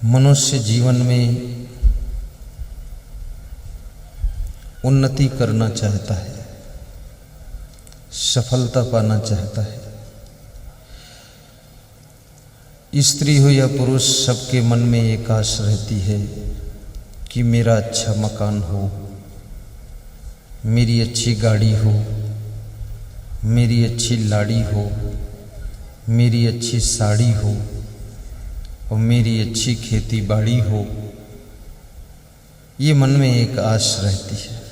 मनुष्य जीवन में उन्नति करना चाहता है, सफलता पाना चाहता है। स्त्री हो या पुरुष, सबके मन में एक आश रहती है कि मेरा अच्छा मकान हो, मेरी अच्छी गाड़ी हो, मेरी अच्छी लाड़ी हो, मेरी अच्छी साड़ी हो और मेरी अच्छी खेती बाड़ी हो। ये मन में एक आश रहती है।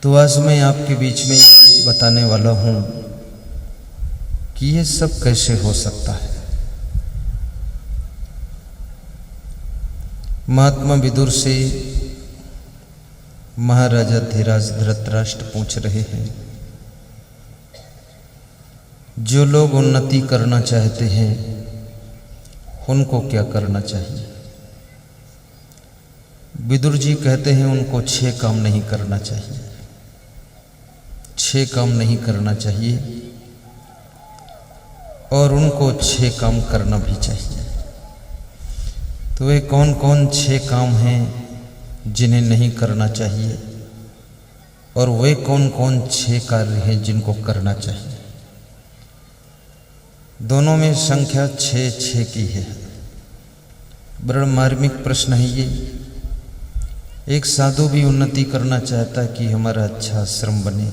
तो आज मैं आपके बीच में बताने वाला हूँ कि ये सब कैसे हो सकता है। महात्मा विदुर से महाराजा धीराज धृतराष्ट्र पूछ रहे हैं, जो लोग उन्नति करना चाहते हैं उनको क्या करना चाहिए। विदुर जी कहते हैं उनको 6 काम नहीं करना चाहिए। 6 काम नहीं करना चाहिए और उनको 6 काम करना भी चाहिए। तो वे कौन कौन 6 काम हैं जिन्हें नहीं करना चाहिए और वे कौन कौन 6 कार्य हैं जिनको करना चाहिए। दोनों में संख्या 6 की है। बड़ा मार्मिक प्रश्न है ये। एक साधु भी उन्नति करना चाहता है कि हमारा अच्छा आश्रम बने,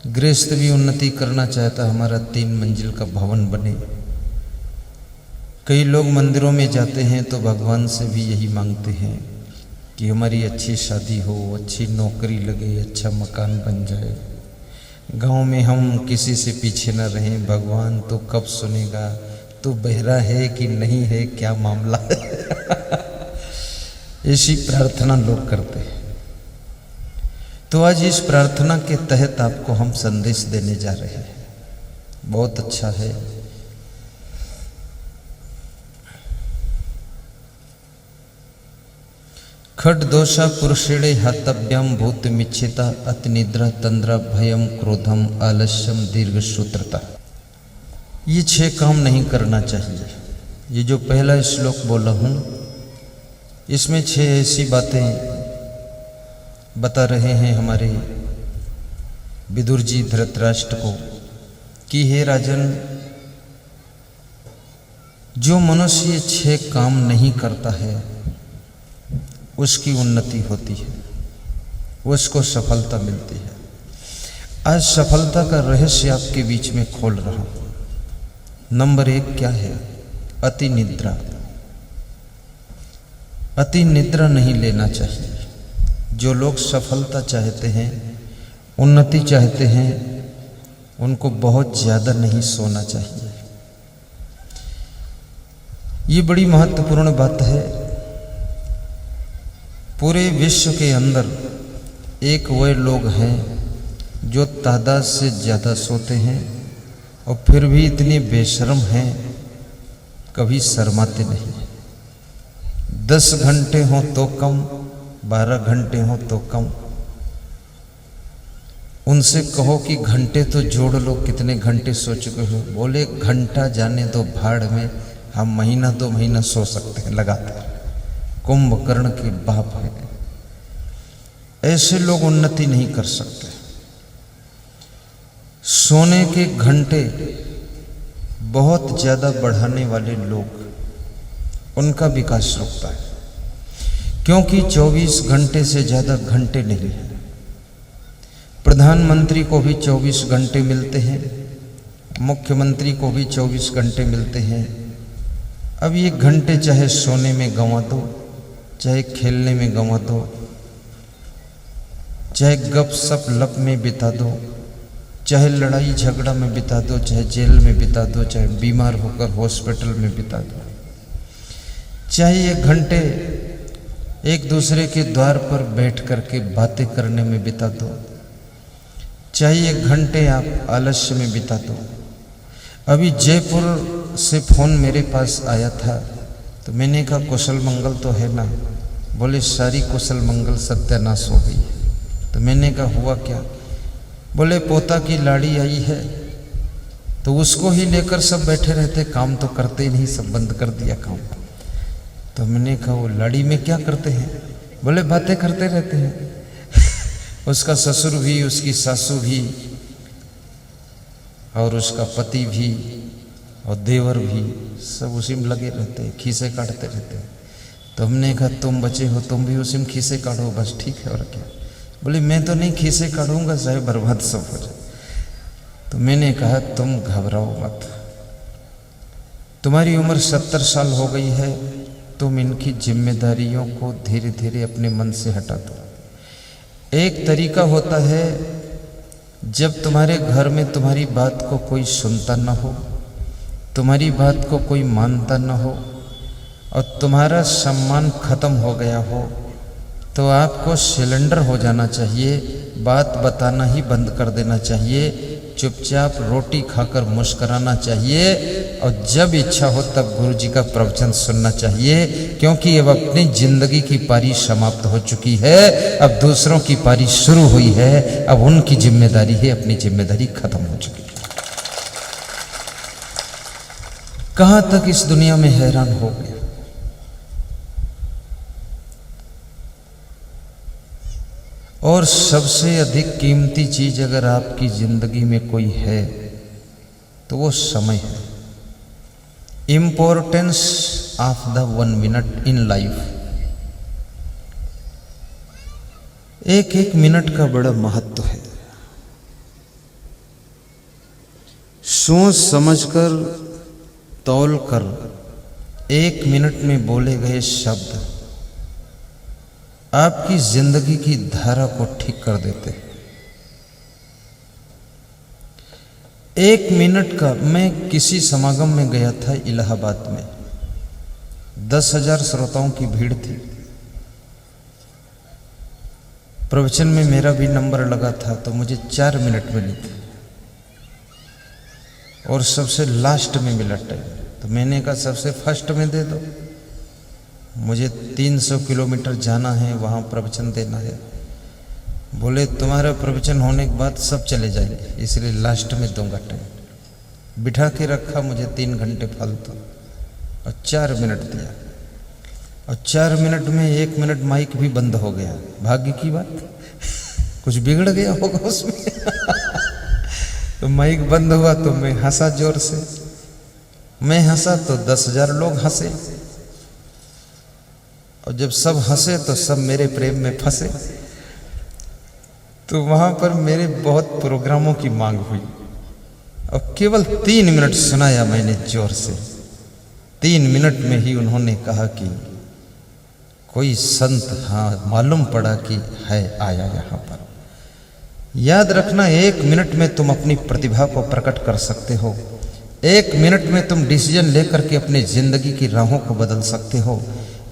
गृहस्थ भी उन्नति करना चाहता है हमारा 3 मंजिल का भवन बने। कई लोग मंदिरों में जाते हैं तो भगवान से भी यही मांगते हैं कि हमारी अच्छी शादी हो, अच्छी नौकरी लगे, अच्छा मकान बन जाए, गांव में हम किसी से पीछे न रहें। भगवान तो कब सुनेगा, तो बहरा है कि नहीं है, क्या मामला है। ऐसी प्रार्थना लोग करते हैं। तो आज इस प्रार्थना के तहत आपको हम संदेश देने जा रहे हैं। बहुत अच्छा है। खड दोषा पुरुषेणे हतव्यम भूत मिच्छिता अति निद्रा तंद्रा भयम क्रोधम आलस्यम दीर्घ सूत्रता। ये 6 काम नहीं करना चाहिए। ये जो पहला श्लोक बोला हूँ इसमें 6 ऐसी बातें बता रहे हैं हमारे विदुर जी धृतराष्ट्र को कि हे राजन, जो मनुष्य 6 काम नहीं करता है उसकी उन्नति होती है, उसको सफलता मिलती है। आज सफलता का रहस्य आपके बीच में खोल रहा हूं। नंबर 1 क्या है? अति निद्रा। अति निद्रा नहीं लेना चाहिए। जो लोग सफलता चाहते हैं, उन्नति चाहते हैं, उनको बहुत ज़्यादा नहीं सोना चाहिए। ये बड़ी महत्वपूर्ण बात है। पूरे विश्व के अंदर एक वे लोग हैं जो तादाद से ज़्यादा सोते हैं और फिर भी इतने बेशर्म हैं, कभी शर्माते नहीं। 10 घंटे हो तो कम, 12 घंटे हो तो कम। उनसे कहो कि घंटे तो जोड़ लो, कितने घंटे सो चुके हो। बोले घंटा जाने दो भाड़ में, हम महीना 2 महीना सो सकते हैं लगातार। कुंभकर्ण के बाप है। ऐसे लोग उन्नति नहीं कर सकते। सोने के घंटे बहुत ज्यादा बढ़ाने वाले लोग, उनका विकास रुकता है, क्योंकि 24 घंटे से ज्यादा घंटे नहीं है। प्रधानमंत्री को भी 24 घंटे मिलते हैं, मुख्यमंत्री को भी 24 घंटे मिलते हैं। अब ये घंटे चाहे सोने में गंवा दो, चाहे खेलने में गंवा दो, चाहे गप सप लप में बिता दो, चाहे लड़ाई झगड़ा में बिता दो, चाहे जेल में बिता दो, चाहे बीमार होकर हॉस्पिटल में बिता दो, चाहे ये घंटे एक दूसरे के द्वार पर बैठ करके बातें करने में बिता दो, चाहे ये घंटे आप आलस्य में बिता दो। अभी जयपुर से फ़ोन मेरे पास आया था तो मैंने कहा कुशल मंगल तो है ना। बोले सारी कुशल मंगल सत्यानाश हो गई। तो मैंने कहा हुआ क्या? बोले पोता की लाड़ी आई है तो उसको ही लेकर सब बैठे रहते, काम तो करते ही नहीं, सब बंद कर दिया काम। तो मैंने कहा वो लाड़ी में क्या करते हैं? बोले बातें करते रहते हैं। उसका ससुर भी, उसकी सासू भी, और उसका पति भी, और देवर भी, सब उसी में लगे रहते हैं, खीसे काटते रहते हैं। तो हमने कहा तुम बचे हो, तुम भी उसी में खीसे काटो, बस ठीक है और क्या। बोले मैं तो नहीं खीसे काटूंगा, चाहे बर्बाद सब हो जाए। तो मैंने कहा तुम घबराओ मत, तुम्हारी उम्र 70 साल हो गई है, तुम इनकी जिम्मेदारियों को धीरे धीरे अपने मन से हटा दो। एक तरीका होता है, जब तुम्हारे घर में तुम्हारी बात को कोई सुनता न हो, तुम्हारी बात को कोई मानता न हो, और तुम्हारा सम्मान खत्म हो गया हो, तो आपको सिलेंडर हो जाना चाहिए, बात बताना ही बंद कर देना चाहिए, चुपचाप रोटी खाकर मुस्कराना चाहिए, और जब इच्छा हो तब गुरु जी का प्रवचन सुनना चाहिए, क्योंकि अब अपनी जिंदगी की पारी समाप्त हो चुकी है, अब दूसरों की पारी शुरू हुई है, अब उनकी जिम्मेदारी है, अपनी जिम्मेदारी खत्म हो चुकी है। कहां तक इस दुनिया में हैरान हो गए। और सबसे अधिक कीमती चीज अगर आपकी जिंदगी में कोई है तो वो समय है। Importance of the 1 minute in life. एक एक मिनट का बड़ा महत्व है। सोच समझकर, तौल कर 1 मिनट में बोले गए शब्द आपकी जिंदगी की धारा को ठीक कर देते हैं। 1 मिनट का, मैं किसी समागम में गया था इलाहाबाद में, 10,000 श्रोताओं की भीड़ थी। प्रवचन में मेरा भी नंबर लगा था, तो मुझे 4 मिनट मिले थे और सबसे लास्ट में मिला टाइम। तो मैंने कहा सबसे फर्स्ट में दे दो, मुझे 300 किलोमीटर जाना है, वहाँ प्रवचन देना है। बोले तुम्हारा प्रवचन होने के बाद सब चले जाएंगे, इसलिए लास्ट में दूंगा टाइम। बिठा के रखा मुझे 3 घंटे फालतू, और 4 मिनट दिया, और 4 मिनट में 1 मिनट माइक भी बंद हो गया। भाग्य की बात, कुछ बिगड़ गया होगा उसमें। तो माइक बंद हुआ तो मैं हंसा जोर से, मैं हंसा तो 10,000 लोग हंसे, और जब सब हंसे तो सब मेरे प्रेम में फंसे। तो वहां पर मेरे बहुत प्रोग्रामों की मांग हुई, और केवल 3 मिनट सुनाया मैंने जोर से। 3 मिनट में ही उन्होंने कहा कि कोई संत, हाँ मालूम पड़ा कि है आया यहाँ पर। याद रखना, 1 मिनट में तुम अपनी प्रतिभा को प्रकट कर सकते हो। 1 मिनट में तुम डिसीजन लेकर के अपनी जिंदगी की राहों को बदल सकते हो।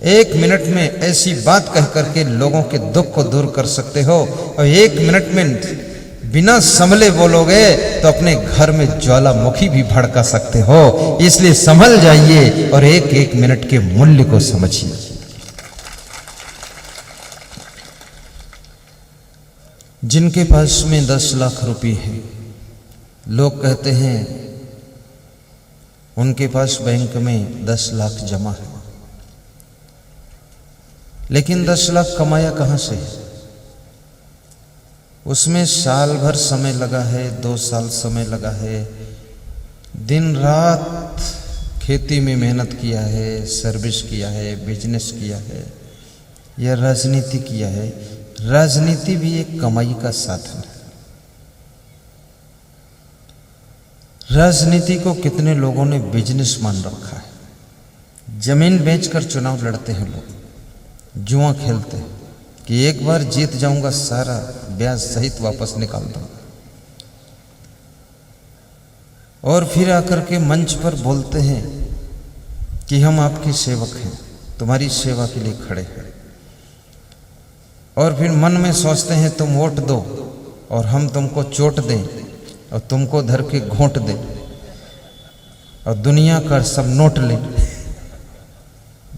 1 मिनट में ऐसी बात कह करके लोगों के दुख को दूर कर सकते हो, और 1 मिनट में बिना संभले बोलोगे तो अपने घर में ज्वालामुखी भी भड़का सकते हो। इसलिए संभल जाइए और 1-1 मिनट के मूल्य को समझिए। जिनके पास में 10 लाख रुपए है, लोग कहते हैं उनके पास बैंक में 10 लाख जमा है, लेकिन 10 लाख कमाया कहां से? उसमें साल भर समय लगा है, 2 साल समय लगा है, दिन रात खेती में मेहनत किया है, सर्विस किया है, बिजनेस किया है, या राजनीति किया है। राजनीति भी एक कमाई का साधन है। राजनीति को कितने लोगों ने बिजनेस मान रखा है। जमीन बेचकर चुनाव लड़ते हैं लोग, जुआ खेलते हैं कि एक बार जीत जाऊंगा, सारा ब्याज सहित वापस निकाल दूंगा, और फिर आकर के मंच पर बोलते हैं कि हम आपके सेवक हैं, तुम्हारी सेवा के लिए खड़े हैं, और फिर मन में सोचते हैं तुम वोट दो और हम तुमको चोट दें और तुमको धर के घोंट दें और दुनिया का सब नोट लें।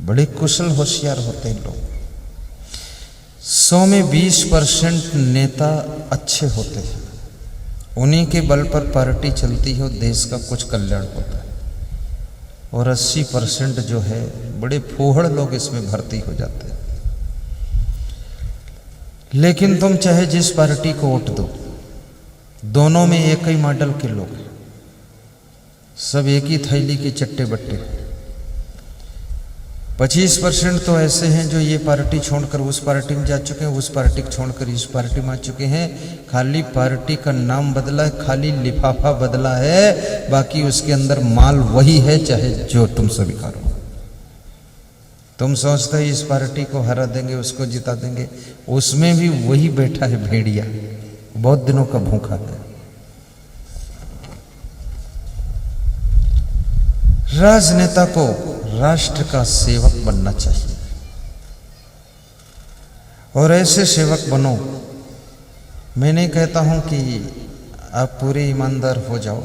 बड़े कुशल होशियार होते हैं लोग। 100 में 20% नेता अच्छे होते हैं, उन्हीं के बल पर पार्टी चलती है और देश का कुछ कल्याण होता है। और 80% जो है बड़े फूहड़ लोग इसमें भर्ती हो जाते हैं। लेकिन तुम चाहे जिस पार्टी को वोट दो, दोनों में एक ही मॉडल के लोग हैं, सब एक ही थैली के चट्टे बट्टे। 25% तो ऐसे हैं जो ये पार्टी छोड़कर उस पार्टी में जा चुके हैं, उस पार्टी को छोड़कर इस पार्टी में आ चुके हैं। खाली पार्टी का नाम बदला है, खाली लिफाफा बदला है, बाकी उसके अंदर माल वही है, चाहे जो तुम स्वीकारो। तुम सोचते हो इस पार्टी को हरा देंगे, उसको जिता देंगे, उसमें भी वही बैठा है भेड़िया, बहुत दिनों का भूखा है। राजनेता को राष्ट्र का सेवक बनना चाहिए और ऐसे सेवक बनो। मैं नहीं कहता हूं कि आप पूरे ईमानदार हो जाओ,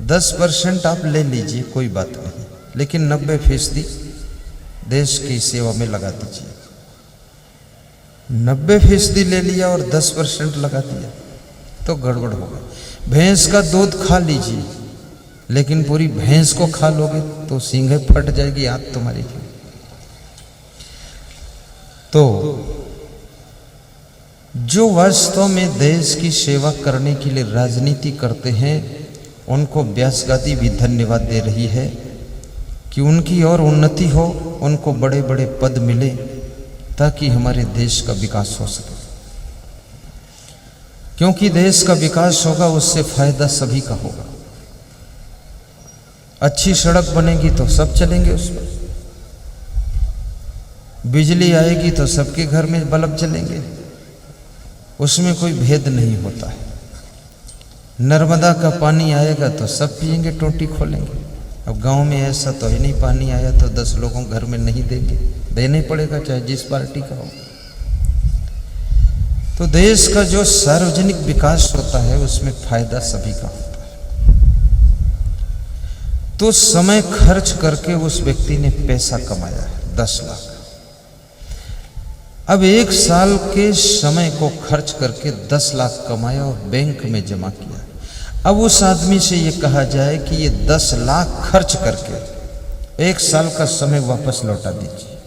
10% आप ले लीजिए, कोई बात नहीं, लेकिन 90% देश की सेवा में लगा दीजिए। 90% ले लिया और 10% लगा दिया तो गड़बड़ होगा। भैंस का दूध खा लीजिए, लेकिन पूरी भैंस को खा लोगे तो सींगें फट जाएगी हाथ तुम्हारी की। तो जो वास्तव में देश की सेवा करने के लिए राजनीति करते हैं, उनको व्यासगादी भी धन्यवाद दे रही है कि उनकी और उन्नति हो, उनको बड़े बड़े पद मिले, ताकि हमारे देश का विकास हो सके। क्योंकि देश का विकास होगा, उससे फायदा सभी का होगा। अच्छी सड़क बनेगी तो सब चलेंगे उस पर, बिजली आएगी तो सबके घर में बल्ब जलेंगे, उसमें कोई भेद नहीं होता है। नर्मदा का पानी आएगा तो सब पिएंगे, टोटी खोलेंगे। अब गांव में ऐसा तो ही नहीं, पानी आया तो 10 लोगों घर में नहीं देंगे, देना ही पड़ेगा चाहे जिस पार्टी का हो। तो देश का जो सार्वजनिक विकास होता है उसमें फायदा सभी का होता है। तो समय खर्च करके उस व्यक्ति ने पैसा कमाया है 10 लाख। अब 1 साल के समय को खर्च करके 10 लाख कमाया और बैंक में जमा किया। अब उस आदमी से ये कहा जाए कि ये 10 लाख खर्च करके 1 साल का समय वापस लौटा दीजिए।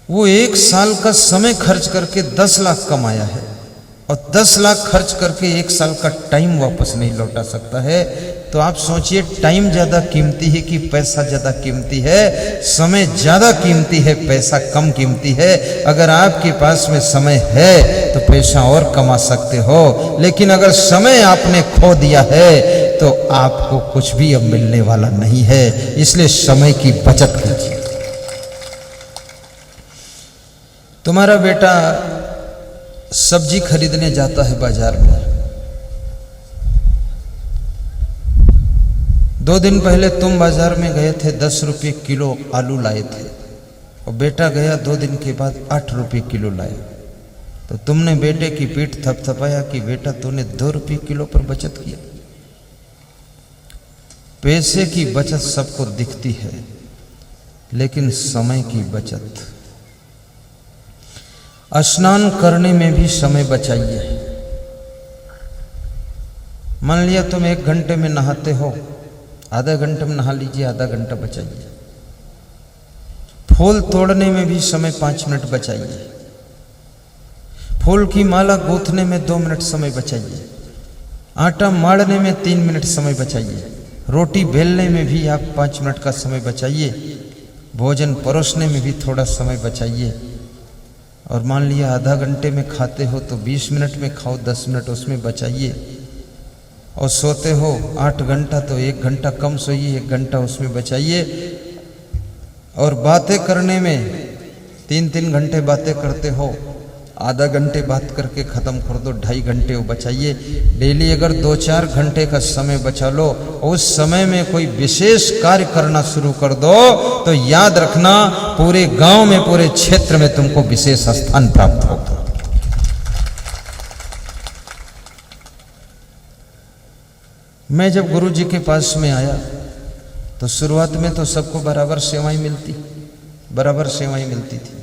वो 1 साल का समय खर्च करके 10 लाख कमाया है और 10 लाख खर्च करके 1 साल का टाइम वापस नहीं लौटा सकता है। तो आप सोचिए, टाइम ज्यादा कीमती है कि पैसा ज्यादा कीमती है? समय ज्यादा कीमती है, पैसा कम कीमती है। अगर आपके पास में समय है तो पैसा और कमा सकते हो, लेकिन अगर समय आपने खो दिया है तो आपको कुछ भी अब मिलने वाला नहीं है। इसलिए समय की बचत कीजिए। तुम्हारा बेटा सब्जी खरीदने जाता है बाजार में, 2 दिन पहले तुम बाजार में गए थे, 10 रुपये किलो आलू लाए थे, और बेटा गया 2 दिन के बाद 8 रुपये किलो लाया। तो तुमने बेटे की पीठ थपथपाया कि बेटा तूने 2 रुपये किलो पर बचत किया। पैसे की बचत सबको दिखती है, लेकिन समय की बचत। स्नान करने में भी समय बचाइए। मान लिया तुम 1 घंटे में नहाते हो, आधा घंटे में नहा लीजिए, आधा घंटा बचाइए। फूल तोड़ने में भी समय 5 मिनट बचाइए। फूल की माला गूंथने में 2 मिनट समय बचाइए। आटा माड़ने में 3 मिनट समय बचाइए। रोटी बेलने में भी आप 5 मिनट का समय बचाइए। भोजन परोसने में भी थोड़ा समय बचाइए। और मान लिया आधा घंटे में खाते हो तो 20 मिनट में खाओ, 10 मिनट उसमें बचाइए। और सोते हो 8 घंटा तो 1 घंटा कम सोइए, 1 घंटा उसमें बचाइए। और बातें करने में 3-3 घंटे बातें करते हो, आधा घंटे बात करके ख़त्म कर दो, 2.5 घंटे वो बचाइए। डेली अगर 2-4 घंटे का समय बचा लो, उस समय में कोई विशेष कार्य करना शुरू कर दो, तो याद रखना पूरे गांव में, पूरे क्षेत्र में तुमको विशेष स्थान प्राप्त होगा। मैं जब गुरु जी के पास में आया तो शुरुआत में तो सबको बराबर सेवाएं मिलती थी।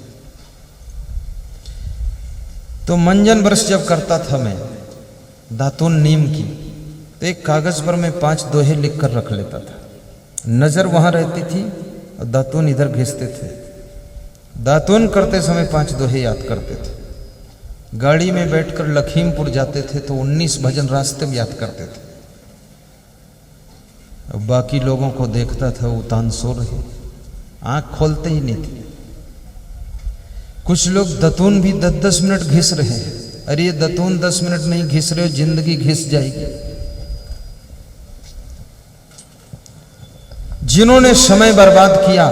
तो मंजन ब्रश जब करता था मैं दातुन नीम की, तो एक कागज पर मैं 5 दोहे लिख कर रख लेता था। नजर वहां रहती थी और दातून इधर घिसते थे। दातून करते समय 5 दोहे याद करते थे। गाड़ी में बैठकर लखीमपुर जाते थे तो 19 भजन रास्ते में याद करते थे। और बाकी लोगों को देखता था वो तान सो रहे, आंख खोलते ही नहीं थे। कुछ लोग दतून भी 10-10 मिनट घिस रहे हैं। अरे ये दतून 10 मिनट नहीं घिस रहे हो, जिंदगी घिस जाएगी। जिन्होंने समय बर्बाद किया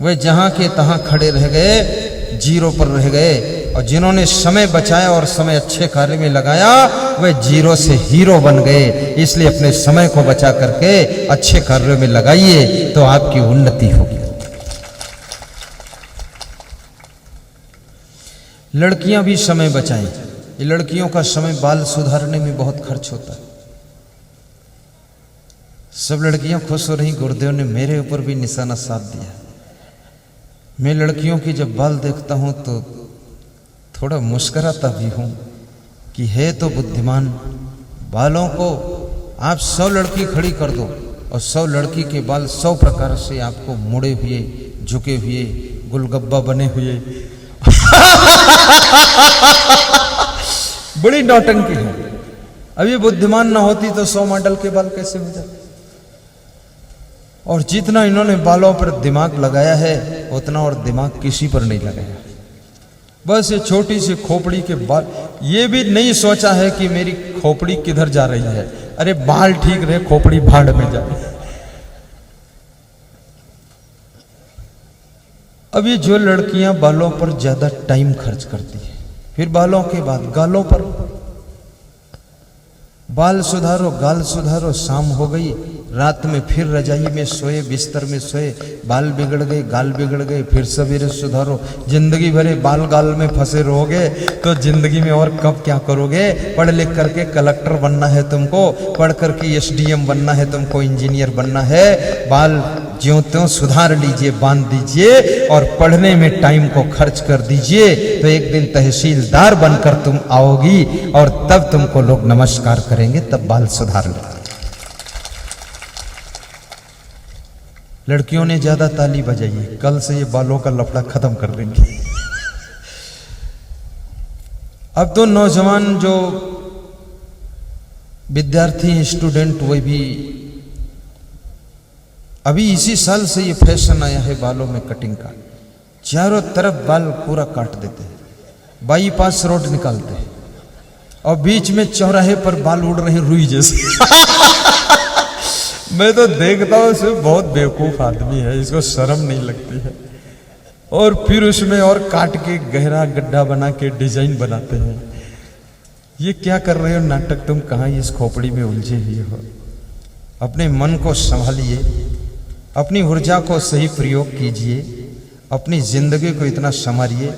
वे जहां के तहां खड़े रह गए, जीरो पर रह गए। और जिन्होंने समय बचाया और समय अच्छे कार्य में लगाया वे जीरो से हीरो बन गए। इसलिए अपने समय को बचा करके अच्छे कार्यों में लगाइए तो आपकी उन्नति होगी। लड़कियां भी समय बचाएं। ये लड़कियों का समय बाल सुधारने में बहुत खर्च होता है। सब लड़कियां खुश हो रही, गुरुदेव ने मेरे ऊपर भी निशाना साध दिया। मैं लड़कियों की जब बाल देखता हूं तो थोड़ा मुस्कुराता भी हूं कि है तो बुद्धिमान। बालों को आप 100 लड़की खड़ी कर दो और 100 लड़की के बाल 100 प्रकार से आपको मुड़े हुए, झुके हुए, गुलगब्बा बने हुए बड़ी नौटंकी है। अभी बुद्धिमान ना होती तो 100 मॉडल के बाल कैसे हो जाते। और जितना इन्होंने बालों पर दिमाग लगाया है उतना और दिमाग किसी पर नहीं लगाया। बस ये छोटी सी खोपड़ी के बाल, ये भी नहीं सोचा है कि मेरी खोपड़ी किधर जा रही है। अरे बाल ठीक रहे, खोपड़ी भाड़ में जाए। अब ये जो लड़कियां बालों पर ज्यादा टाइम खर्च करती है, फिर बालों के बाद गालों पर, बाल सुधारो, गाल सुधारो, शाम हो गई, रात में फिर रजाई में सोए, बिस्तर में सोए, बाल बिगड़ गए, गाल बिगड़ गए, फिर सवेरे सुधारो। जिंदगी भरे बाल गाल में फंसे रहोगे तो जिंदगी में और कब क्या करोगे। पढ़ लिख करके कलेक्टर बनना है तुमको, पढ़ करके SDM बनना है तुमको, इंजीनियर बनना है। बाल ज्यों त्यों सुधार लीजिए, बांध दीजिए और पढ़ने में टाइम को खर्च कर दीजिए तो एक दिन तहसीलदार बनकर तुम आओगी और तब तुमको लोग नमस्कार करेंगे, तब बाल सुधार लो। लड़कियों ने ज्यादा ताली बजाई, कल से ये बालों का लफड़ा खत्म कर देंगे। अब तो नौजवान जो विद्यार्थी हैं, स्टूडेंट, वे भी अभी इसी साल से ये फैशन आया है बालों में कटिंग का। चारों तरफ बाल पूरा काट देते हैं, बाईपास रोड निकालते हैं और बीच में चौराहे पर बाल उड़ रहे हैं रुई जैसे। मैं तो देखता हूं उसमें बहुत बेवकूफ आदमी है, इसको शर्म नहीं लगती है। और फिर उसमें और काट के गहरा गड्ढा बना के डिजाइन बनाते हैं। ये क्या कर रहे हो नाटक, तुम कहां इस खोपड़ी में उलझे हुए हो। अपने मन को संभालिए, अपनी ऊर्जा को सही प्रयोग कीजिए, अपनी जिंदगी को इतना संवारिए।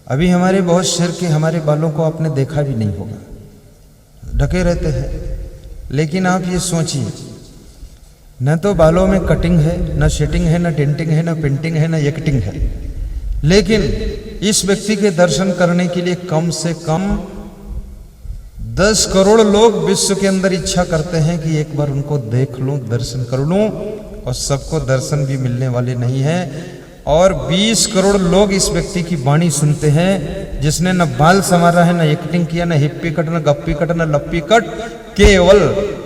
अभी हमारे बहुत सिर के हमारे बालों को आपने देखा भी नहीं होगा, ढके रहते हैं। लेकिन आप ये सोचिए, न तो बालों में कटिंग है, न सेटिंग है, न डेंटिंग है, न पेंटिंग है, न एक्टिंग है। लेकिन इस व्यक्ति के दर्शन करने के लिए कम से कम 10 करोड़ लोग विश्व के अंदर इच्छा करते हैं कि एक बार उनको देख लूं, दर्शन कर लूं। और सबको दर्शन भी मिलने वाले नहीं है। और 20 करोड़ लोग इस व्यक्ति की वाणी सुनते हैं जिसने न बाल संवारा है, न एक्टिंग किया, न हिप्पी कट, न गप्पी कट, न लप्पी कट, केवल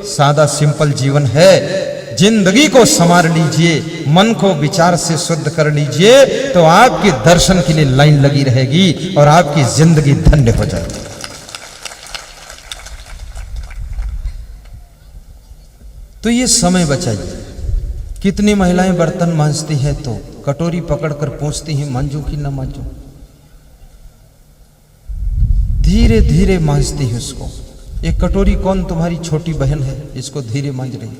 सादा सिंपल जीवन है। जिंदगी को संवार लीजिए, मन को विचार से शुद्ध कर लीजिए तो आपके दर्शन के लिए लाइन लगी रहेगी और आपकी जिंदगी धन्य हो जाएगी। तो ये समय बचाइए। कितनी महिलाएं बर्तन मांजती हैं तो कटोरी पकड़कर पूछती हैं मांजू कि ना मांजू। धीरे धीरे मांजती है उसको। एक कटोरी कौन तुम्हारी छोटी बहन है, इसको धीरे मांज रही।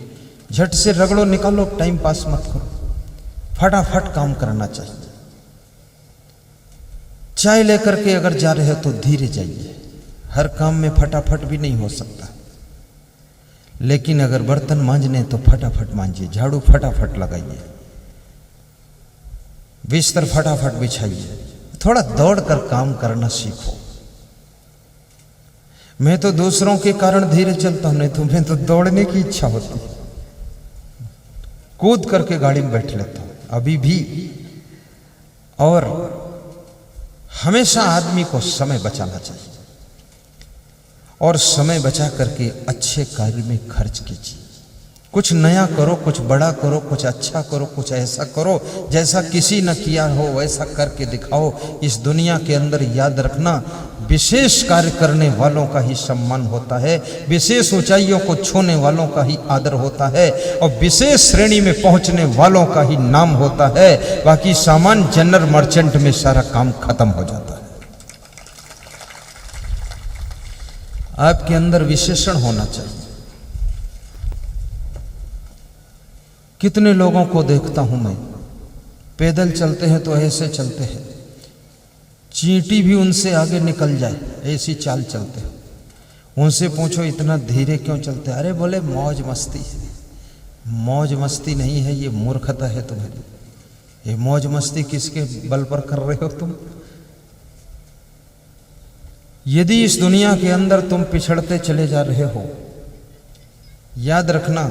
झट से रगड़ो, निकालो, टाइम पास मत करो, फटाफट काम करना चाहिए। चाय लेकर के अगर जा रहे हो तो धीरे जाइए। हर काम में फटाफट भी नहीं हो सकता, लेकिन अगर बर्तन मांजने तो फटाफट मांजिए, झाड़ू फटाफट लगाइए, बिस्तर फटाफट बिछाइए। थोड़ा दौड़ कर काम करना सीखो। मैं तो दूसरों के कारण धीरे चलता हूं, नहीं तो मैं तो दौड़ने की इच्छा होती है। कूद करके गाड़ी में बैठ लेता हूं अभी भी। और हमेशा आदमी को समय बचाना चाहिए और समय बचा करके अच्छे कार्य में खर्च कीजिए। कुछ नया करो, कुछ बड़ा करो, कुछ अच्छा करो, कुछ ऐसा करो जैसा किसी न किया हो वैसा करके दिखाओ। इस दुनिया के अंदर याद रखना, विशेष कार्य करने वालों का ही सम्मान होता है, विशेष ऊंचाइयों को छूने वालों का ही आदर होता है और विशेष श्रेणी में पहुंचने वालों का ही नाम होता है। बाकी सामान जनरल मर्चेंट में सारा काम खत्म हो जाता है। आपके अंदर विशेषण होना चाहिए। कितने लोगों को देखता हूं मैं, पैदल चलते हैं तो ऐसे चलते हैं, चींटी भी उनसे आगे निकल जाए ऐसी चाल चलते हैं। उनसे पूछो इतना धीरे क्यों चलते हैं? अरे बोले मौज मस्ती। मौज मस्ती नहीं है, ये मूर्खता है तुम्हारी। ये मौज मस्ती किसके बल पर कर रहे हो तुम? यदि इस दुनिया के अंदर तुम पिछड़ते चले जा रहे हो, याद रखना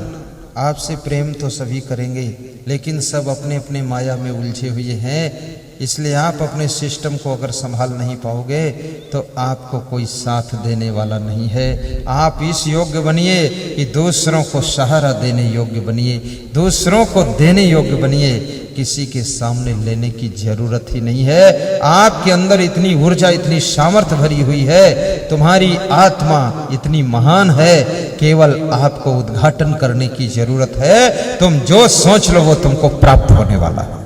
आपसे प्रेम तो सभी करेंगे लेकिन सब अपने अपने माया में उलझे हुए हैं। इसलिए आप अपने सिस्टम को अगर संभाल नहीं पाओगे तो आपको कोई साथ देने वाला नहीं है। आप इस योग्य बनिए कि दूसरों को सहारा देने योग्य बनिए, दूसरों को देने योग्य बनिए। किसी के सामने लेने की जरूरत ही नहीं है। आपके अंदर इतनी ऊर्जा, इतनी सामर्थ्य भरी हुई है, तुम्हारी आत्मा इतनी महान है, केवल आपको उद्घाटन करने की जरूरत है। तुम जो सोच लो वो तुमको प्राप्त होने वाला है।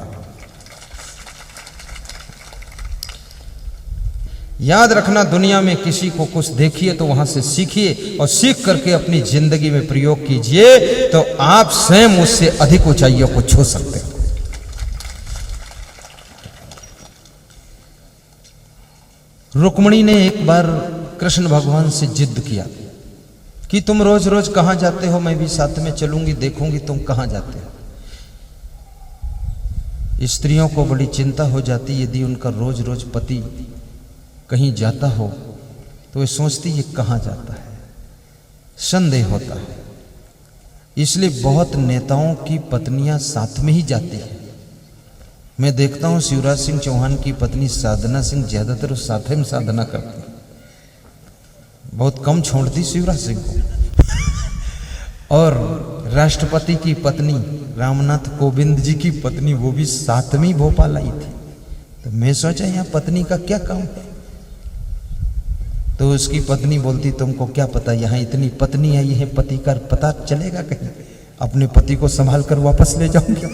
याद रखना, दुनिया में किसी को कुछ देखिए तो वहां से सीखिए और सीख करके अपनी जिंदगी में प्रयोग कीजिए तो आप स्वयं उससे अधिक ऊंचाइयों को छू सकते हैं। रुक्मिणी ने एक बार कृष्ण भगवान से जिद किया कि तुम रोज रोज कहां जाते हो, मैं भी साथ में चलूंगी, देखूंगी तुम कहां जाते हो। स्त्रियों को बड़ी चिंता हो जाती यदि उनका रोज रोज पति कहीं जाता हो तो वे सोचती ये कहां जाता है, संदेह होता है। इसलिए बहुत नेताओं की पत्नियां साथ में ही जाती हैं। मैं देखता हूं शिवराज सिंह चौहान की पत्नी साधना सिंह ज्यादातर उस साथ में साधना करती, बहुत कम छोड़ती शिवराज सिंह को। और राष्ट्रपति की पत्नी रामनाथ कोविंद जी की पत्नी वो भी साथ में ही भोपाल आई थी। तो मैं सोचा यहाँ पत्नी का क्या काम है। तो उसकी पत्नी बोलती तुमको क्या पता, यहाँ इतनी पत्नी आई है, पति का पता चलेगा कहीं, अपने पति को संभाल कर वापस ले जाऊंगी।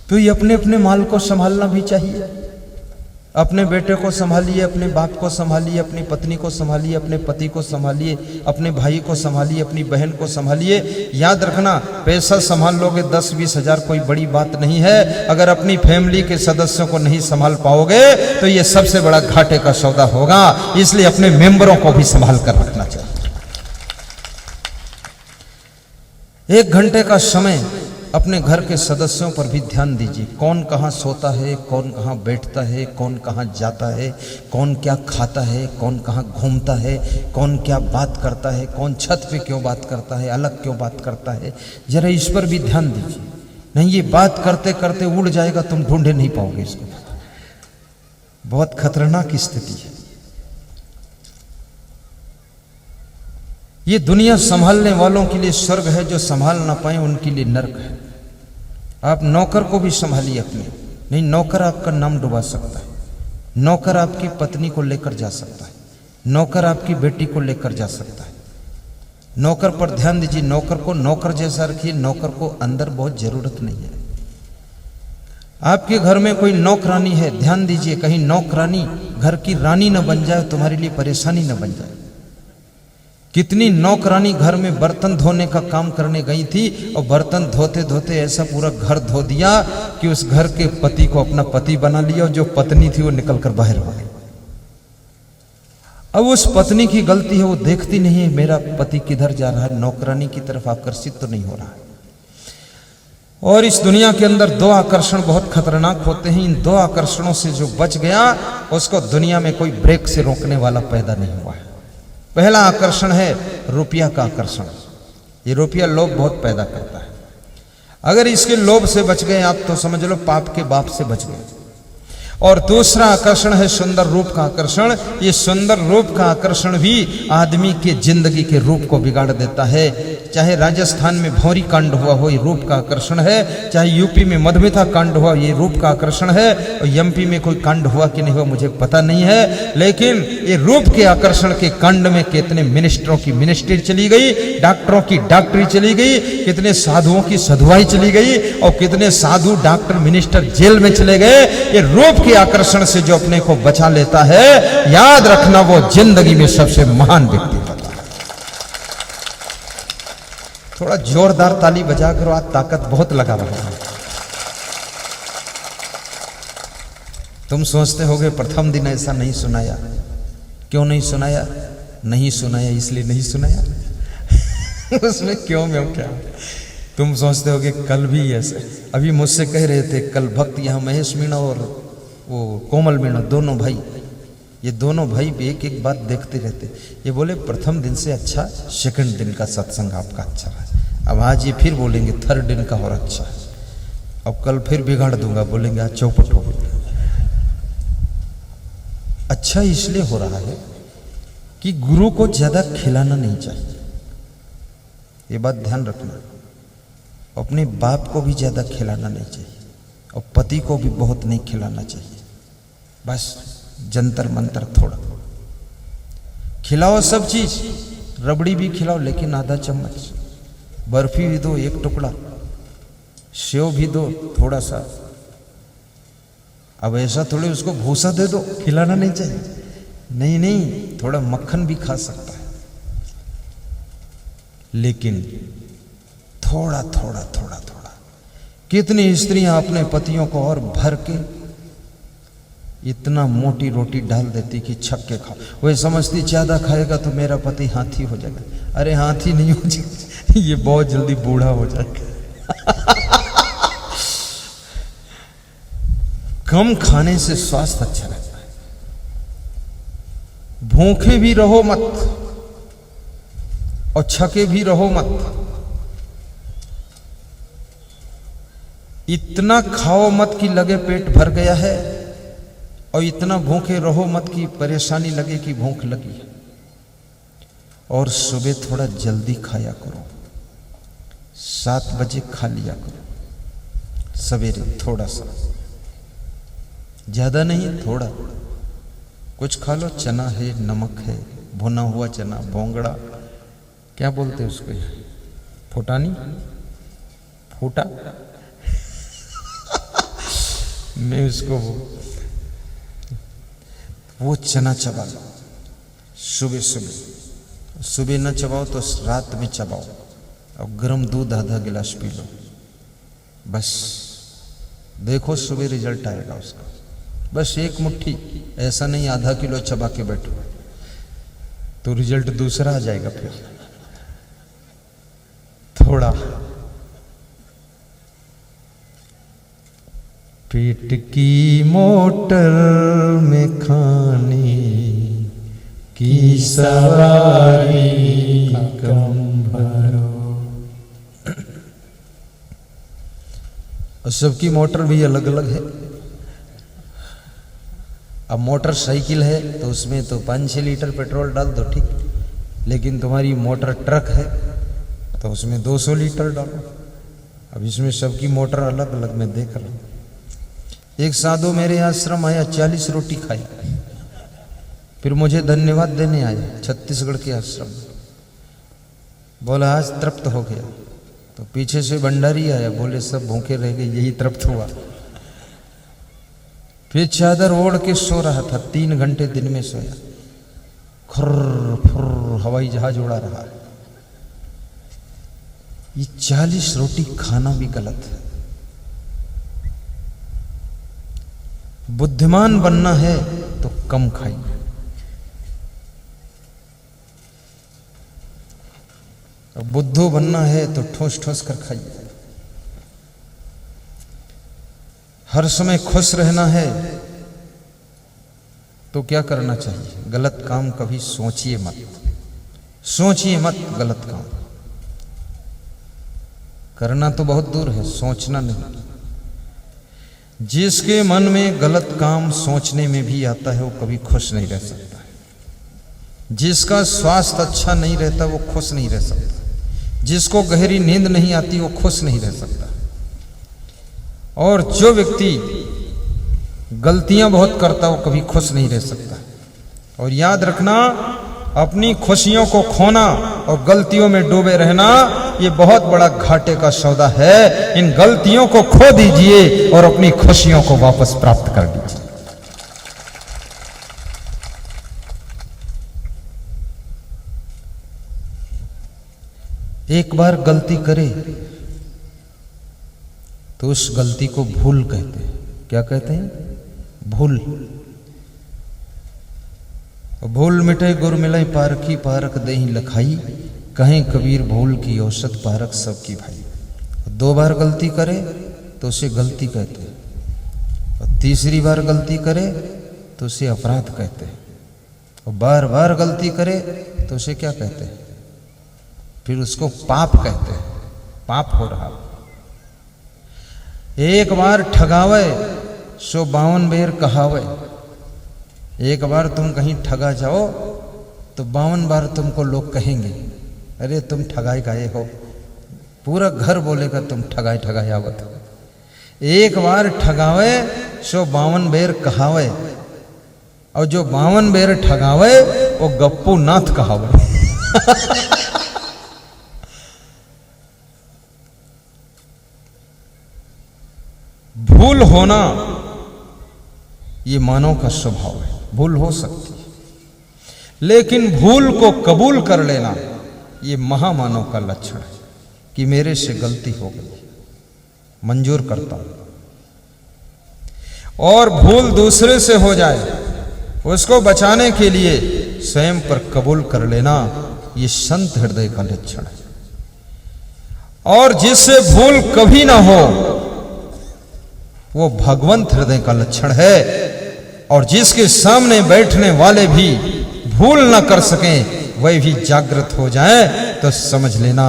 तो ये अपने अपने माल को संभालना भी चाहिए। अपने बेटे को संभालिए, अपने बाप को संभालिए, अपनी पत्नी को संभालिए, अपने पति को संभालिए, अपने भाई को संभालिए, अपनी बहन को संभालिए। याद रखना, पैसा संभाल लोगे 10-20 हजार कोई बड़ी बात नहीं है। अगर अपनी फैमिली के सदस्यों को नहीं संभाल पाओगे तो ये सबसे बड़ा घाटे का सौदा होगा। इसलिए अपने मेंबरों को भी संभाल कर रखना चाहिए। 1 घंटे का समय अपने घर के सदस्यों पर भी ध्यान दीजिए। कौन कहाँ सोता है, कौन कहाँ बैठता है, कौन कहाँ जाता है, कौन क्या खाता है, कौन कहाँ घूमता है, कौन क्या बात करता है, कौन छत पे क्यों बात करता है, अलग क्यों बात करता है। जरा इस पर भी ध्यान दीजिए, नहीं ये बात करते करते उड़ जाएगा, तुम ढूंढे नहीं पाओगे इसको। बहुत खतरनाक स्थिति है। ये दुनिया संभालने वालों के लिए स्वर्ग है, जो संभाल ना पाए उनके लिए नरक है। आप नौकर को भी संभालिए अपने, नहीं नौकर आपका नाम डुबा सकता है, नौकर आपकी पत्नी को लेकर जा सकता है, नौकर आपकी बेटी को लेकर जा सकता है। नौकर पर ध्यान दीजिए, नौकर को नौकर जैसा रखिए, नौकर को अंदर बहुत जरूरत नहीं है। आपके घर में कोई नौकरानी है, ध्यान दीजिए कहीं नौकरानी घर की रानी न बन जाए, तुम्हारे लिए परेशानी न बन जाए। कितनी नौकरानी घर में बर्तन धोने का काम करने गई थी और बर्तन धोते धोते ऐसा पूरा घर धो दिया कि उस घर के पति को अपना पति बना लिया और जो पत्नी थी वो निकलकर बाहर हो गई। अब उस पत्नी की गलती है, वो देखती नहीं है मेरा पति किधर जा रहा है, नौकरानी की तरफ आकर्षित तो नहीं हो रहा है। और इस दुनिया के अंदर 2 आकर्षण बहुत खतरनाक होते हैं। इन 2 आकर्षणों से जो बच गया उसको दुनिया में कोई ब्रेक से रोकने वाला पैदा नहीं हुआ है। पहला आकर्षण है रुपया का आकर्षण। ये रुपया लोभ बहुत पैदा करता है। अगर इसके लोभ से बच गए आप तो समझ लो पाप के बाप से बच गए। और दूसरा आकर्षण है सुंदर रूप का आकर्षण। ये सुंदर रूप का आकर्षण भी आदमी के जिंदगी के रूप को बिगाड़ देता है। चाहे राजस्थान में भौरी कांड हुआ हो, ये रूप का आकर्षण है। चाहे यूपी में मधुमिता कांड हुआ, ये रूप का आकर्षण है। और एमपी में कोई कांड हुआ कि नहीं हुआ मुझे पता नहीं है, लेकिन ये रूप के आकर्षण के कांड में कितने मिनिस्टरों की मिनिस्ट्री चली गई, डॉक्टरों की डॉक्टरी चली गई, कितने साधुओं की साधुआई चली गई, और कितने साधु डॉक्टर मिनिस्टर जेल में चले गए। ये रूप के आकर्षण से जो अपने को बचा लेता है, याद रखना वो जिंदगी में सबसे महान व्यक्ति होता है। थोड़ा जोरदार ताली बजा करो, आज ताकत बहुत लगा रहा है। तुम सोचते होगे प्रथम दिन ऐसा नहीं सुनाया, क्यों नहीं सुनाया? नहीं सुनाया इसलिए नहीं सुनाया। उसमें क्यों में क्या? तुम सोचते होगे कल भी ऐसे, अभी मुझसे कह रहे थे कल भक्त यहाँ महेश मीणा और वो कोमल मीणा दोनों भाई, ये दोनों भाई भी एक एक बात देखते रहते। ये बोले प्रथम दिन से अच्छा सेकंड दिन का सत्संग आपका अच्छा रहा। अब आज ये फिर बोलेंगे थर्ड दिन का और अच्छा है। अब कल फिर बिगाड़ दूंगा, बोलेंगे आज चौपट हो गया। अच्छा इसलिए हो रहा है कि गुरु को ज्यादा खिलाना नहीं चाहिए, ये बात ध्यान रखना। अपने बाप को भी ज्यादा खिलाना नहीं चाहिए, और पति को भी बहुत नहीं खिलाना चाहिए। बस जंतर मंतर थोड़ा खिलाओ, सब चीज, रबड़ी भी खिलाओ लेकिन आधा चम्मच, बर्फी भी दो एक टुकड़ा, सेव भी दो थोड़ा सा। अब ऐसा थोड़े उसको भूसा दे दो, खिलाना नहीं चाहिए। नहीं नहीं, थोड़ा मक्खन भी खा सकता है, लेकिन थोड़ा थोड़ा थोड़ा थोड़ा। कितनी स्त्रियां अपने पतियों को और भर के इतना मोटी रोटी डाल देती कि छक के खाओ। वह समझती ज्यादा खाएगा तो मेरा पति हाथी हो जाएगा। अरे हाथी नहीं हो जाएगा, ये बहुत जल्दी बूढ़ा हो जाएगा। कम खाने से स्वास्थ्य अच्छा रहता है। भूखे भी रहो मत और छके भी रहो मत। इतना खाओ मत कि लगे पेट भर गया है, और इतना भूखे रहो मत कि परेशानी लगे कि भूख लगी है। और सुबह थोड़ा जल्दी खाया करो, 7 बजे खा लिया करो सवेरे, थोड़ा सा, ज्यादा नहीं, थोड़ा कुछ खा लो। चना है, नमक है, भुना हुआ चना, भोंगड़ा, क्या बोलते हैं उसको, फुटानी, फूटा मैं उसको वो चना चबा लो सुबह सुबह। सुबह न चबाओ तो रात में चबाओ, और गर्म दूध आधा गिलास पी लो। बस देखो सुबह रिजल्ट आएगा उसका। बस एक मुट्ठी, ऐसा नहीं आधा किलो चबा के बैठो तो रिजल्ट दूसरा आ जाएगा। फिर थोड़ा पेट की मोटर में खाने की सवारी कम भरो। और सबकी मोटर भी अलग अलग है। अब मोटरसाइकिल है तो उसमें तो 5-6 लीटर पेट्रोल डाल दो, ठीक, लेकिन तुम्हारी मोटर ट्रक है तो उसमें 200 लीटर डालो। अब इसमें सबकी मोटर अलग अलग मैं देख रहा हूँ। एक साधु मेरे आश्रम आया, 40 रोटी खाई, फिर मुझे धन्यवाद देने आया छत्तीसगढ़ के आश्रम। बोला आज तृप्त हो गया। तो पीछे से भंडारी आया, बोले सब भूखे रह गए, यही तृप्त हुआ। फिर चादर ओढ़ के सो रहा था, 3 घंटे दिन में सोया, खुर्र फुर्र हवाई जहाज उड़ा रहा। ये 40 रोटी खाना भी गलत है। बुद्धिमान बनना है तो कम खाइए। बुद्धू बनना है तो ठोस ठोस कर खाइए। हर समय खुश रहना है तो क्या करना चाहिए? गलत काम कभी सोचिए मत, सोचिए मत गलत काम। करना तो बहुत दूर है, सोचना नहीं। जिसके मन में गलत काम सोचने में भी आता है वो कभी खुश नहीं रह सकता। जिसका स्वास्थ्य अच्छा नहीं रहता वो खुश नहीं रह सकता। जिसको गहरी नींद नहीं आती वो खुश नहीं रह सकता। और जो व्यक्ति गलतियां बहुत करता वो कभी खुश नहीं रह सकता। और याद रखना, अपनी खुशियों को खोना और गलतियों में डूबे रहना ये बहुत बड़ा घाटे का सौदा है। इन गलतियों को खो दीजिए और अपनी खुशियों को वापस प्राप्त कर दीजिए। एक बार गलती करे तो उस गलती को भूल कहते हैं। क्या कहते हैं? भूल। भूल मिटे गुर मिले पारखी, पारख देहि लखाई, कहें कबीर भूल की औसत पारख सबकी भाई। 2 बार गलती करे तो उसे गलती कहते हैं, और तीसरी बार गलती करे तो उसे अपराध कहते हैं, और बार बार गलती करे तो उसे क्या कहते हैं? फिर उसको पाप कहते हैं। पाप हो रहा। एक बार ठगावे सो 52 बेर कहावे। एक बार तुम कहीं ठगा जाओ तो 52 बार तुमको लोग कहेंगे, अरे तुम ठगाए गए हो। पूरा घर बोलेगा तुम ठगाए ठगाए आवत हो। एक बार ठगावे सो 52 बेर कहावे, और जो 52 बेर ठगावे वो गप्पू नाथ कहावे। भूल होना ये मानव का स्वभाव है। भूल हो सकती है, लेकिन भूल को कबूल कर लेना ये महामानव का लक्षण है कि मेरे से गलती हो गई, मंजूर करता हूं। और भूल दूसरे से हो जाए उसको बचाने के लिए स्वयं पर कबूल कर लेना ये संत हृदय का लक्षण है। और जिससे भूल कभी ना हो वो भगवंत हृदय का लक्षण है। और जिसके सामने बैठने वाले भी भूल ना कर सकें, वह भी जागृत हो जाए, तो समझ लेना